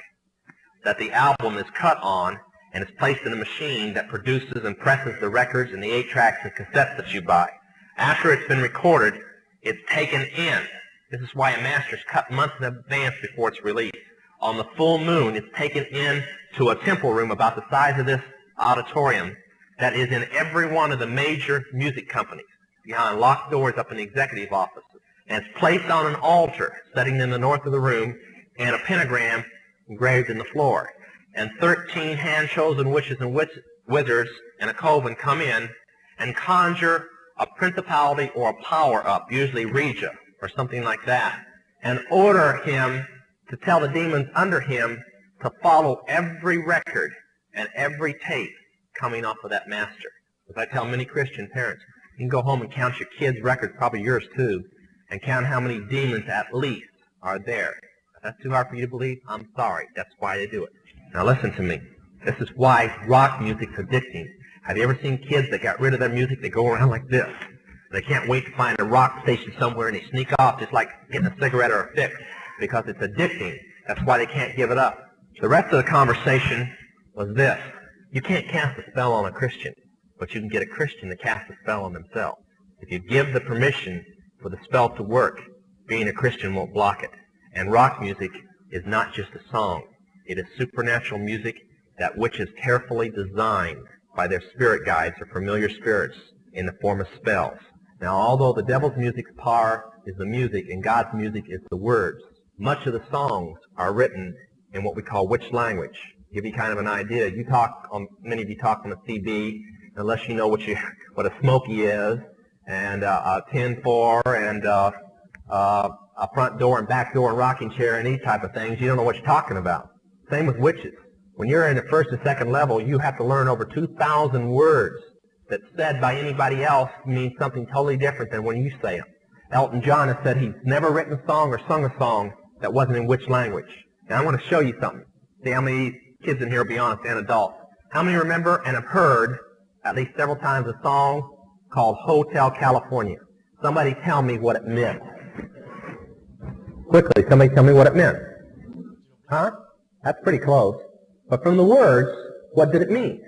that the album is cut on and is placed in a machine that produces and presses the records and the 8-tracks and cassettes that you buy. After it's been recorded, it's taken in. This is why a master is cut months in advance before it's released. On the full moon, it's taken in to a temple room about the size of this auditorium that is in every one of the major music companies, behind locked doors up in the executive offices. And it's placed on an altar sitting in the north of the room and a pentagram engraved in the floor. And 13 hand-chosen witches and wizards and a coven come in and conjure a principality or a power up, usually Regia or something like that, and order him to tell the demons under him to follow every record and every tape coming off of that master. As I tell many Christian parents, you can go home and count your kids' records, probably yours too, and count how many demons at least are there. If that's too hard for you to believe, I'm sorry. That's why they do it. Now listen to me. This is why rock music's addicting. Have you ever seen kids that got rid of their music? They go around like this. They can't wait to find a rock station somewhere, and they sneak off just like getting a cigarette or a fix, because it's addicting. That's why they can't give it up. The rest of the conversation was this. You can't cast a spell on a Christian, but you can get a Christian to cast a spell on themselves. If you give the permission for the spell to work, being a Christian won't block it. And rock music is not just a song. It is supernatural music, that which is carefully designed by their spirit guides or familiar spirits in the form of spells. Now, although the devil's music's power is the music and God's music is the words, much of the songs are written in what we call witch language. To give you kind of an idea, many of you talk on the CB, unless you know what a smoky is, and a 10-4, and a front door and back door and rocking chair and these type of things, you don't know what you're talking about. Same with witches. When you're in the first and second level, you have to learn over 2,000 words that said by anybody else mean something totally different than when you say them. Elton John has said he's never written a song or sung a song that wasn't in witch language. And I want to show you something. See how many kids in here will be honest and adults. How many remember and have heard at least several times a song called Hotel California? Somebody tell me what it meant. Quickly, somebody tell me what it meant. Huh? That's pretty close. But from the words, what did it mean?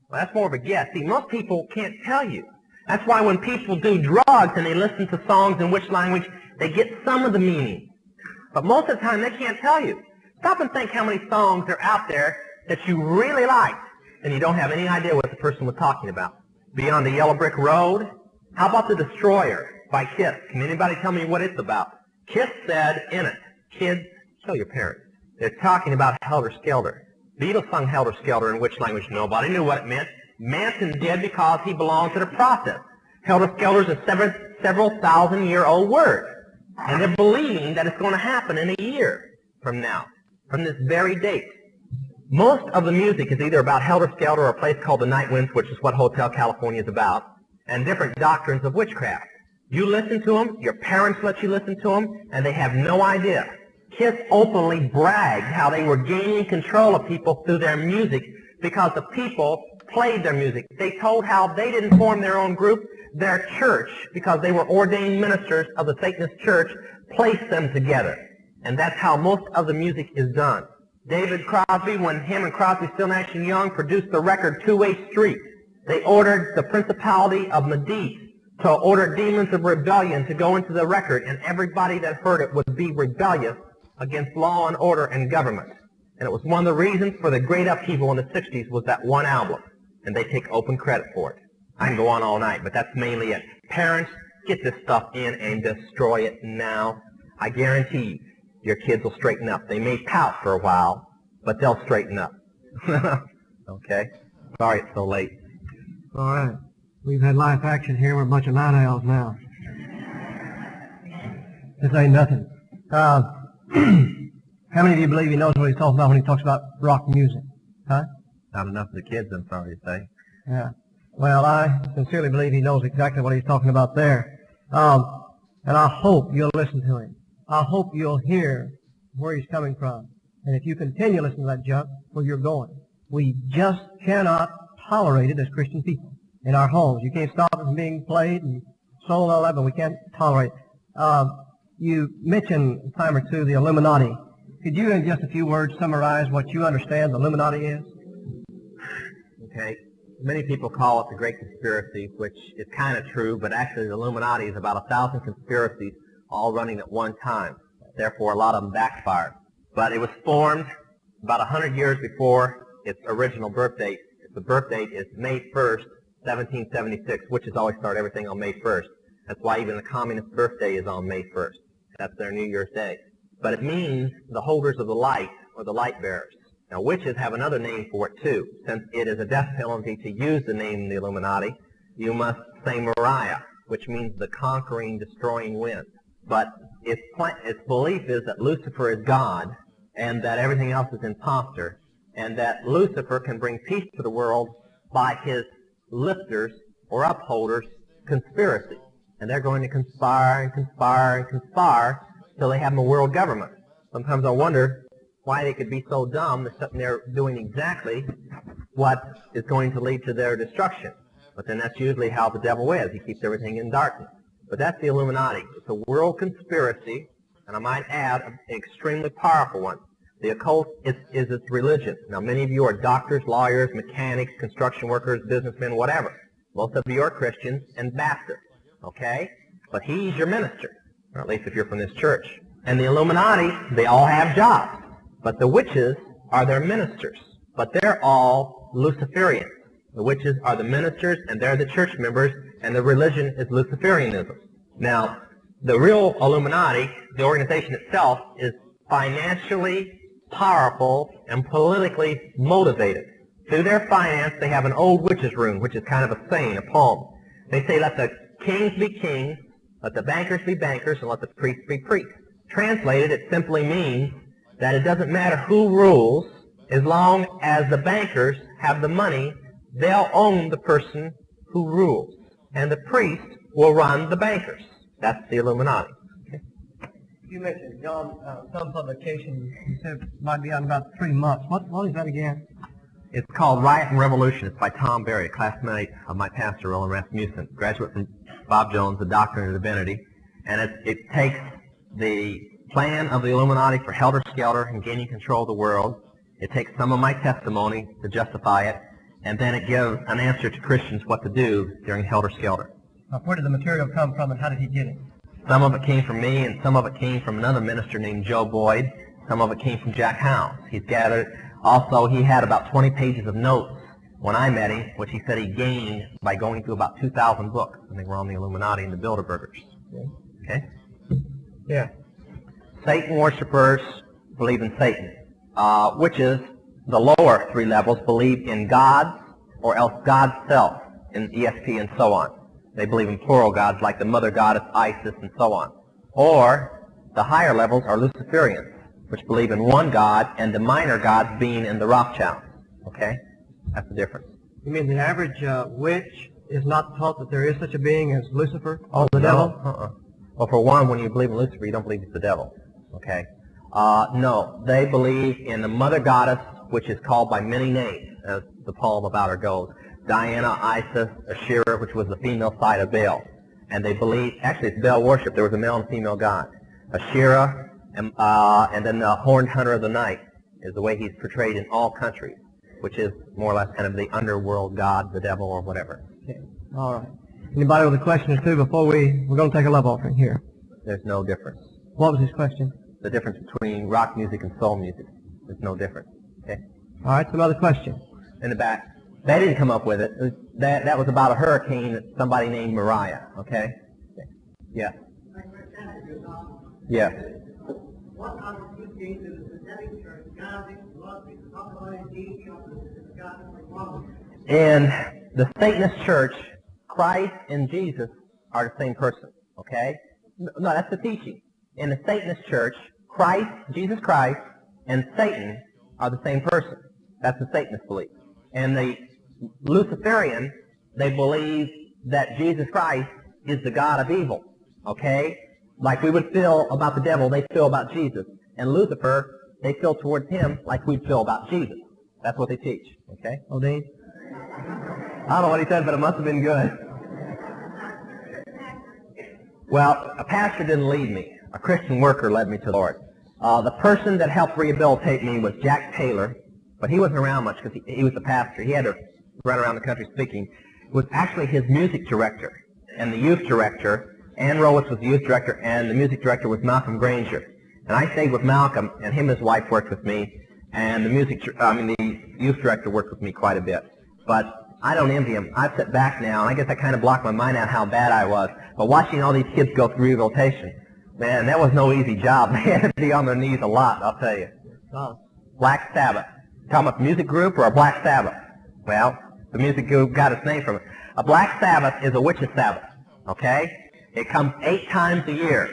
Well, that's more of a guess. See, most people can't tell you. That's why when people do drugs and they listen to songs in which language, they get some of the meaning. But most of the time, they can't tell you. Stop and think how many songs are out there that you really like, and you don't have any idea what the person was talking about. Beyond the Yellow Brick Road? How about The Destroyer by Kiss? Can anybody tell me what it's about? Kiss said in it, kids, kill your parents. They're talking about Helter Skelter. Beatles sung Helter Skelter in which language? Nobody knew what it meant. Manson did because he belonged to the process. Helter Skelter is a several thousand-year-old word. And they're believing that it's going to happen in a year from now, from this very date. Most of the music is either about Helter Skelter or a place called the Night Winds, which is what Hotel California is about, and different doctrines of witchcraft. You listen to them, your parents let you listen to them, and they have no idea. Kiss openly bragged how they were gaining control of people through their music because the people played their music. They told how they didn't form their own group. Their church, because they were ordained ministers of the Satanist church, placed them together. And that's how most of the music is done. David Crosby, when him and Crosby, Still, Nash and Young produced the record Two-Way Street, they ordered the Principality of Medici to order Demons of Rebellion to go into the record, and everybody that heard it would be rebellious against law and order and government. And it was one of the reasons for the great upheaval in the 60s was that one album, and they take open credit for it. I can go on all night, but that's mainly it. Parents, get this stuff in and destroy it now. I guarantee you, your kids will straighten up. They may pout for a while, but they'll straighten up. Okay? Sorry it's so late. All right. We've had live action here. We're a bunch of night owls now. This ain't nothing. How many of you believe he knows what he's talking about when he talks about rock music? Huh? Not enough of the kids, I'm sorry to say. Yeah. Well, I sincerely believe he knows exactly what he's talking about there. And I hope you'll listen to him. I hope you'll hear where he's coming from. And if you continue listening to that junk, where you're going. We just cannot tolerate it as Christian people in our homes. You can't stop it from being played and sold and all that, but we can't tolerate it. You mentioned a time or two the Illuminati. Could you, in just a few words, summarize what you understand the Illuminati is? Okay. Many people call it the Great Conspiracy, which is kind of true, but actually the Illuminati is about 1,000 conspiracies all running at one time. Therefore, a lot of them backfired. But it was formed about 100 years before its original birth date. The birth date is May 1st, 1776, witches always start everything on May 1st. That's why even the communist birthday is on May 1st. That's their New Year's Day. But it means the holders of the light, or the light bearers. Now, witches have another name for it, too. Since it is a death penalty to use the name the Illuminati, you must say Mariah, which means the conquering, destroying wind. But its belief is that Lucifer is God, and that everything else is imposter, and that Lucifer can bring peace to the world by his lifters or upholders' conspiracy. And they're going to conspire and conspire and conspire till they have a world government. Sometimes I wonder why they could be so dumb that they're doing exactly what is going to lead to their destruction. But then that's usually how the devil is. He keeps everything in darkness. But that's the Illuminati. It's a world conspiracy, and I might add, an extremely powerful one. The occult is its religion. Now, many of you are doctors, lawyers, mechanics, construction workers, businessmen, whatever. Most of you are Christians and Baptists, okay? But he's your minister, or at least if you're from this church. And the Illuminati, they all have jobs. But the witches are their ministers. but they're all Luciferians. The witches are the ministers, and they're the church members, and the religion is Luciferianism. Now, the real Illuminati, the organization itself, is financially powerful and politically motivated. Through their finance, they have an old witch's room, which is kind of a saying, a poem. They say, let the kings be kings, let the bankers be bankers, and let the priests be priests. Translated, it simply means that it doesn't matter who rules, as long as the bankers have the money, they'll own the person who rules. And the priest will run the bankers. That's the Illuminati. You mentioned, John, some publication you said might be on about 3 months. What is that again? It's called Riot and Revolution. It's by Tom Berry, a classmate of my pastor, Roland Rasmussen, graduate from Bob Jones, a doctor in divinity. And it takes the plan of the Illuminati for helter-skelter and gaining control of the world. It takes some of my testimony to justify it, and then it gives an answer to Christians what to do during helter-skelter. Now, where did the material come from, and how did he get it? Some of it came from me, and some of it came from another minister named Joe Boyd. Some of it came from Jack Hounds. He's gathered. Also, he had about 20 pages of notes when I met him, which he said he gained by going through about 2,000 books. I think we're on the Illuminati and the Bilderbergers. Okay? Yeah. Satan worshippers believe in Satan. Witches, the lower 3 levels, believe in gods or else God's self, in ESP and so on. They believe in plural gods like the mother goddess Isis and so on. Or the higher levels are Luciferians, which believe in one god and the minor gods being in the Rothschilds. Okay? That's the difference. You mean the average witch is not taught that there is such a being as Lucifer, no, the devil? Well, for one, when you believe in Lucifer, you don't believe it's the devil. Okay? No, they believe in the mother goddess, which is called by many names, as the poem about her goes. Diana, Isis, Asherah, which was the female side of Baal. And they believe, actually it's Baal worship, there was a male and female god. Asherah, and then the horned hunter of the night is the way he's portrayed in all countries, which is more or less kind of the underworld god, the devil, or whatever. Okay. All right. Anybody with a question or two before we're going to take a love offering here? There's no difference. What was his question? The difference between rock music and soul music. There's no difference. Okay? All right, some other question. In the back. They didn't come up with it. That was about a hurricane that somebody named Mariah. Okay? Yeah. Yeah. What are the two things in the Catholic Church, God, love, in the Satanist church, Christ and Jesus are the same person. Okay? No, that's the teaching. In the Satanist church, Christ, Jesus Christ, and Satan are the same person. That's the Satanist belief. And the Luciferian, they believe that Jesus Christ is the God of evil. Okay? Like we would feel about the devil, they feel about Jesus. And Lucifer, they feel towards him like we'd feel about Jesus. That's what they teach. Okay? Dean? I don't know what he said, but it must have been good. Well, a pastor didn't lead me. A Christian worker led me to the Lord. The person that helped rehabilitate me was Jack Taylor, but he wasn't around much because he was the pastor. He had to run around the country speaking. It was actually his music director and the youth director. Ann Rowitz was the youth director, and the music director was Malcolm Granger. And I stayed with Malcolm, and him and his wife worked with me, and the youth director worked with me quite a bit. But I don't envy him. I've sat back now, and I guess I kind of blocked my mind out how bad I was. But watching all these kids go through rehabilitation, man, that was no easy job. They had to be on their knees a lot, I'll tell you. Black Sabbath. Talking about the music group or a Black Sabbath? Well, the music group got its name from it. A Black Sabbath is a witch's Sabbath, okay? It comes 8 times a year.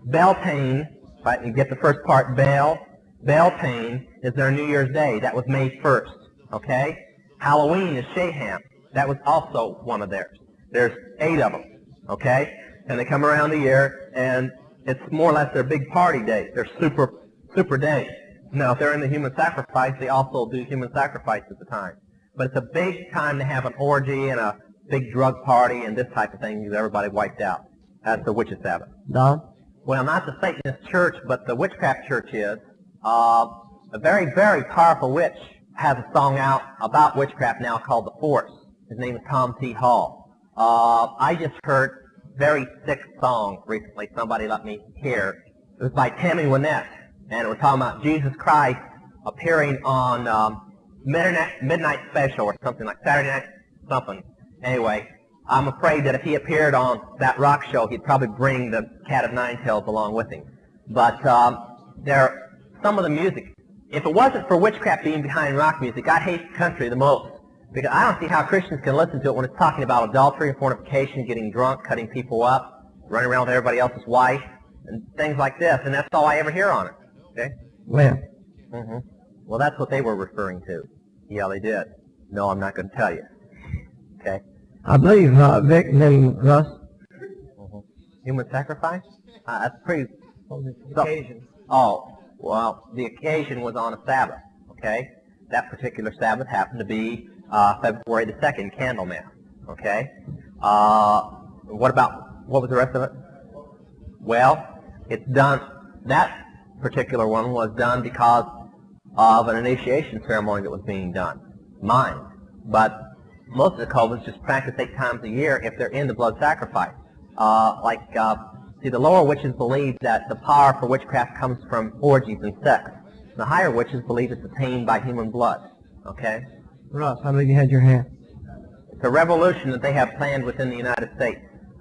Beltane, if I can get the first part, Beltane is their New Year's Day. That was May 1st, okay? Halloween is Shaham. That was also one of theirs. There's 8 of them, okay? And they come around the year, and it's more or less their big party day. They're super days. Now, if they're in the human sacrifice, they also do human sacrifice at the time. But it's a big time to have an orgy and a big drug party and this type of thing because everybody wiped out. That's the witch's Sabbath. Don? Well, not the Satanist church, but the witchcraft church is. A very, very powerful witch has a song out about witchcraft now called The Force. His name is Tom T. Hall. I just heard a very sick song recently. Somebody let me hear. It was by Tammy Wynette, and it was talking about Jesus Christ appearing on midnight special or something like Saturday night something. Anyway, I'm afraid that if he appeared on that rock show, he'd probably bring the Cat of Nine Tails along with him. But some of the music, if it wasn't for witchcraft being behind rock music, I'd hate country the most. Because I don't see how Christians can listen to it when it's talking about adultery, fornication, getting drunk, cutting people up, running around with everybody else's wife, and things like this. And that's all I ever hear on it. Okay? When? Mm-hmm. Well, that's what they were referring to. Yeah, they did. No, I'm not going to tell you. Okay? I believe Vic and then Russ. Mm-hmm. Human sacrifice? That's pretty... Occasion. Oh, well, the occasion was on a Sabbath, okay? That particular Sabbath happened to be February the 2nd, Candlemas, okay? What was the rest of it? Well, it's done, that particular one was done because of an initiation ceremony that was being done, mine. But most of the cultists just practice 8 times a year if they're into blood sacrifice. See, the lower witches believe that the power for witchcraft comes from orgies and sex. The higher witches believe it's attained by human blood. Okay? Russ, I believe you had your hand. It's a revolution that they have planned within the United States.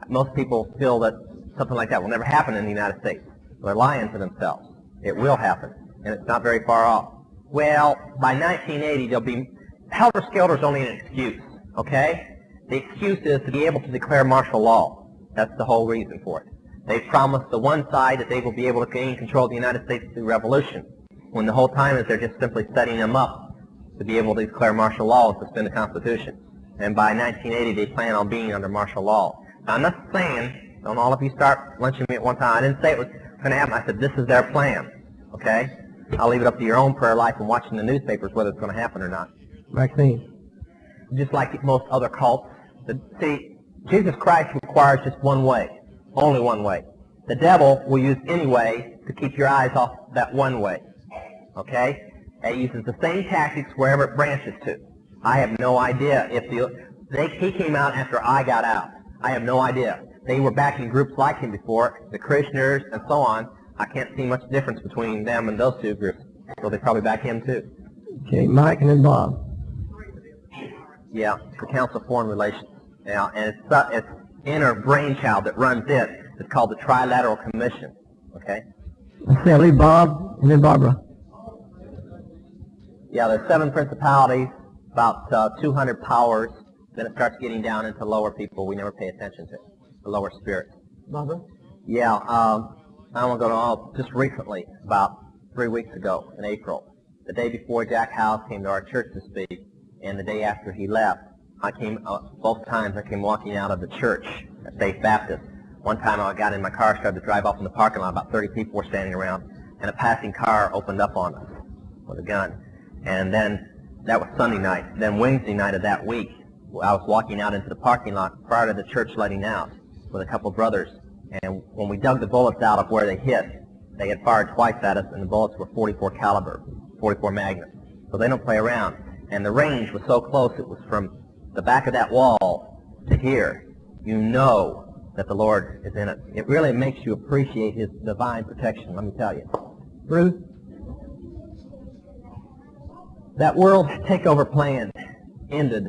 Most people feel that something like that will never happen in the United States. They're lying to themselves. It will happen, and it's not very far off. Well, by 1980, there'll be... Helter-skelter is only an excuse, okay? The excuse is to be able to declare martial law. That's the whole reason for it. They've promised the one side that they will be able to gain control of the United States through revolution, when the whole time is they're just simply setting them up to be able to declare martial law and suspend the Constitution. And by 1980, they plan on being under martial law. Now, I'm not saying, don't all of you start lynching me at one time. I didn't say it was going to happen. I said this is their plan, okay? I'll leave it up to your own prayer life and watching the newspapers whether it's going to happen or not. Vaccine. Just like most other cults. See, Jesus Christ requires just one way. Only one way. The devil will use any way to keep your eyes off that one way. Okay? It uses the same tactics wherever it branches to. I have no idea if he came out after I got out. I have no idea. They were backing groups like him before, the Christianers and so on. I can't see much difference between them and those two groups. So they probably back him too. Okay, Mike and then Bob. Yeah, the Council of Foreign Relations. Yeah, and it's inner brainchild that runs it. It's called the Trilateral Commission. Okay? Let's see, I'll leave Bob and then Barbara. Yeah, there's 7 principalities, about 200 powers. Then it starts getting down into lower people we never pay attention to, the lower spirits. Barbara? Yeah, I want to go to all just recently, about 3 weeks ago in April. The day before Jack House came to our church to speak, and the day after he left, I came, both times I came walking out of the church at Faith Baptist. One time I got in my car, started to drive off in the parking lot, about 30 people were standing around, and a passing car opened up on us with a gun. And then, that was Sunday night. Then Wednesday night of that week, I was walking out into the parking lot prior to the church letting out with a couple of brothers. And when we dug the bullets out of where they hit, they had fired twice at us, and the bullets were .44 caliber, 44 Magnum. So they don't play around. And the range was so close, it was from the back of that wall to here. You know that the Lord is in it. It really makes you appreciate His divine protection, let me tell you. Ruth? That world takeover plan ended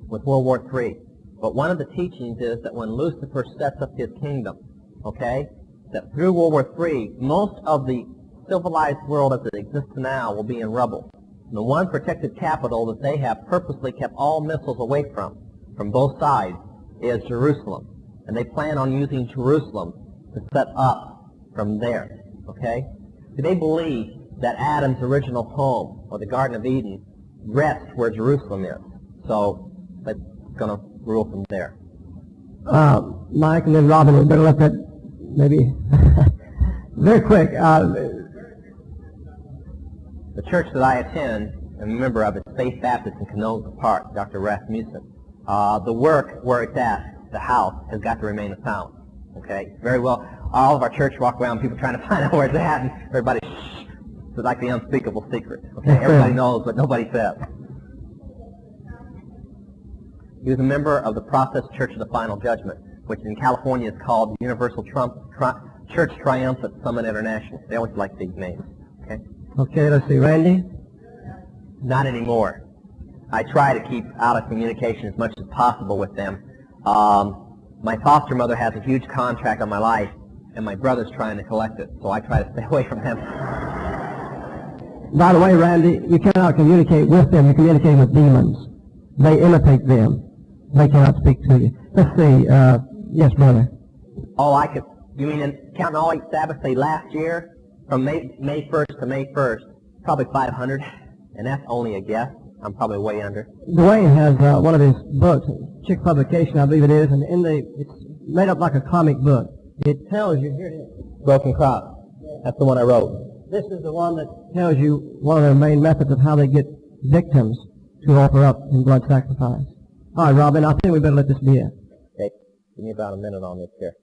with World War III. But one of the teachings is that when Lucifer sets up his kingdom, okay, that through World War III, most of the civilized world as it exists now will be in rubble. And the one protected capital that they have purposely kept all missiles away from both sides, is Jerusalem. And they plan on using Jerusalem to set up from there, okay? So they believe that Adam's original home, or the Garden of Eden, rests where Jerusalem is. So that's going to rule from there. Mike and then Robin, we better let that maybe very quick. The church that I attend and a member of is Faith Baptist in Canoga Park, Dr. Rasmussen. The work where it's at, the house, has got to remain a sound. Okay? Very well. All of our church walk around, people trying to find out where it's at, and everybody, shh. It's like the unspeakable secret. Okay? Everybody knows, but nobody says. He was a member of the Process Church of the Final Judgment, which in California is called Universal Church Triumphant Summit International. They always like these names. Okay? Okay, let's see. Randy? Not anymore. I try to keep out of communication as much as possible with them. My foster mother has a huge contract on my life, and my brother's trying to collect it, so I try to stay away from them. By the way, Randy, you cannot communicate with them. You communicate with demons. They imitate them. They cannot speak to you. Let's see. Yes, brother. Oh, I could. You mean in counting all 8 Sabbaths, say last year, from May 1st to May 1st, probably 500, and that's only a guess. I'm probably way under. Dwayne has one of his books, Chick Publication, I believe it is, and it's made up like a comic book. It tells you, here it is. Broken Crop. That's the one I wrote. This is the one that tells you one of their main methods of how they get victims to offer up in blood sacrifice. All right, Robin, I think we better let this be it. Okay, give me about a minute on this here.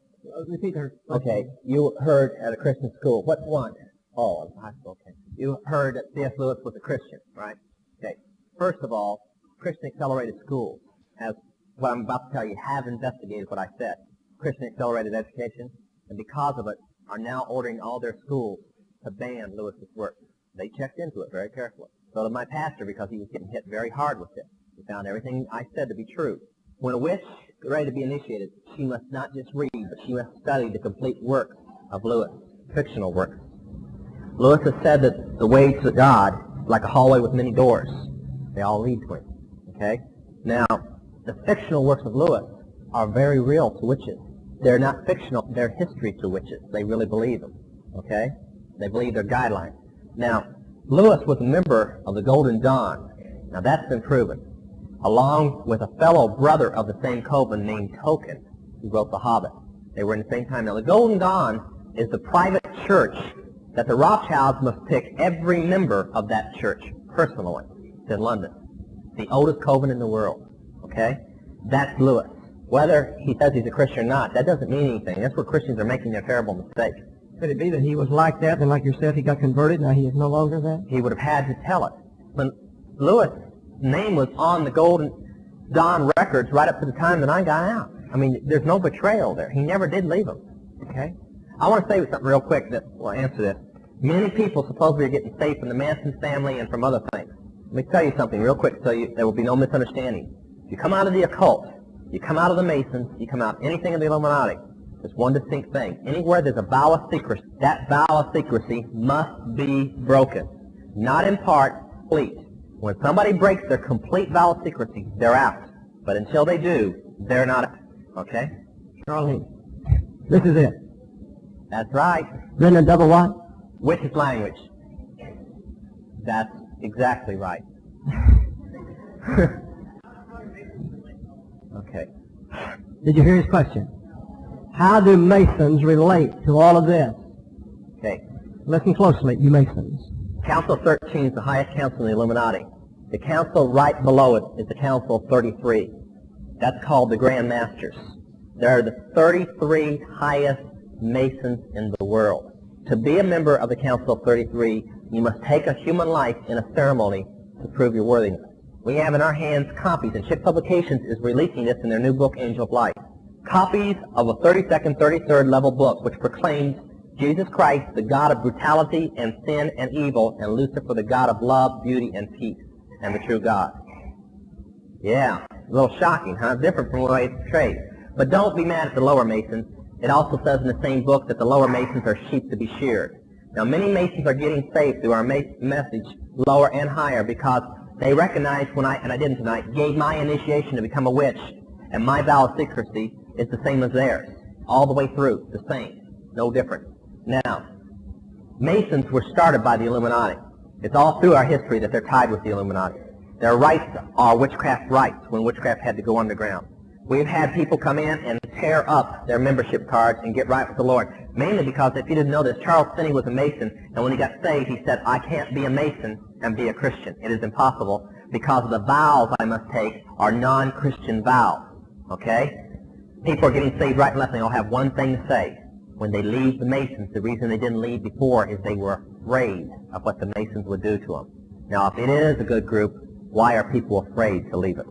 Repeat her. Okay, you heard at a Christian school. What one? Oh, high school, okay. You heard that C.S. Lewis was a Christian, right? Okay. First of all, Christian Accelerated Schools, as what I'm about to tell you, have investigated what I said. Christian Accelerated Education, and because of it, are now ordering all their schools to ban Lewis's work. They checked into it very carefully. So did my pastor, because he was getting hit very hard with it. He found everything I said to be true. When a witch is ready to be initiated, she must not just read, but she must study the complete work of Lewis, fictional works. Lewis has said that the way to God is like a hallway with many doors. They all lead to him. Okay? Now, the fictional works of Lewis are very real to witches. They're not fictional, they're history to witches. They really believe them. Okay? They believe their guidelines. Now, Lewis was a member of the Golden Dawn. Now, that's been proven. Along with a fellow brother of the same coven named Tolkien, who wrote The Hobbit. They were in the same time. Now, the Golden Dawn is the private church that the Rothschilds must pick every member of that church personally. It's in London. The oldest coven in the world. Okay? That's Lewis. Whether he says he's a Christian or not, that doesn't mean anything. That's where Christians are making their terrible mistake. Could it be that he was like that, and like you said, he got converted, now he is no longer that? He would have had to tell it. When Lewis' name was on the Golden Dawn records right up to the time that I got out. I mean, there's no betrayal there. He never did leave them. Okay? I want to say something real quick that will answer this. Many people supposedly are getting saved from the Manson family and from other things. Let me tell you something real quick so there will be no misunderstanding. If you come out of the occult, you come out of the Masons, you come out anything of the Illuminati, there's one distinct thing. Anywhere there's a vow of secrecy, that vow of secrecy must be broken. Not in part, complete. When somebody breaks their complete vow of secrecy, they're out. But until they do, they're not out. Okay? Charlie, this is it. That's right. Written in double what? Witch's language. That's exactly right. Okay. Did you hear his question? How do Masons relate to all of this? Okay. Listen closely, you Masons. Council 13 is the highest council in the Illuminati. The council right below it is the Council 33. That's called the Grand Masters. They're the 33 highest Masons in the world. To be a member of the Council 33, you must take a human life in a ceremony to prove your worthiness. We have in our hands copies, and Chick Publications is releasing this in their new book, Angel of Light. Copies of a 32nd, 33rd level book which proclaims Jesus Christ, the God of brutality and sin and evil, and Lucifer, the God of love, beauty, and peace, and the true God. Yeah, a little shocking, huh? Different from the way it's portrayed. But don't be mad at the lower Masons. It also says in the same book that the lower Masons are sheep to be sheared. Now, many Masons are getting saved through our message, lower and higher, because they recognize when I didn't tonight, gave my initiation to become a witch, and my vow of secrecy is the same as theirs, all the way through, the same, no different. Now, Masons were started by the Illuminati. It's all through our history that they're tied with the Illuminati. Their rites are witchcraft rites, when witchcraft had to go underground. We've had people come in and tear up their membership cards and get right with the Lord, mainly because, if you didn't know this, Charles Finney was a Mason, and when he got saved, he said, I can't be a Mason and be a Christian. It is impossible, because the vows I must take are non-Christian vows. Okay? People are getting saved right and left, and they all have one thing to say. When they leave the Masons, the reason they didn't leave before is they were afraid of what the Masons would do to them. Now, if it is a good group, why are people afraid to leave it?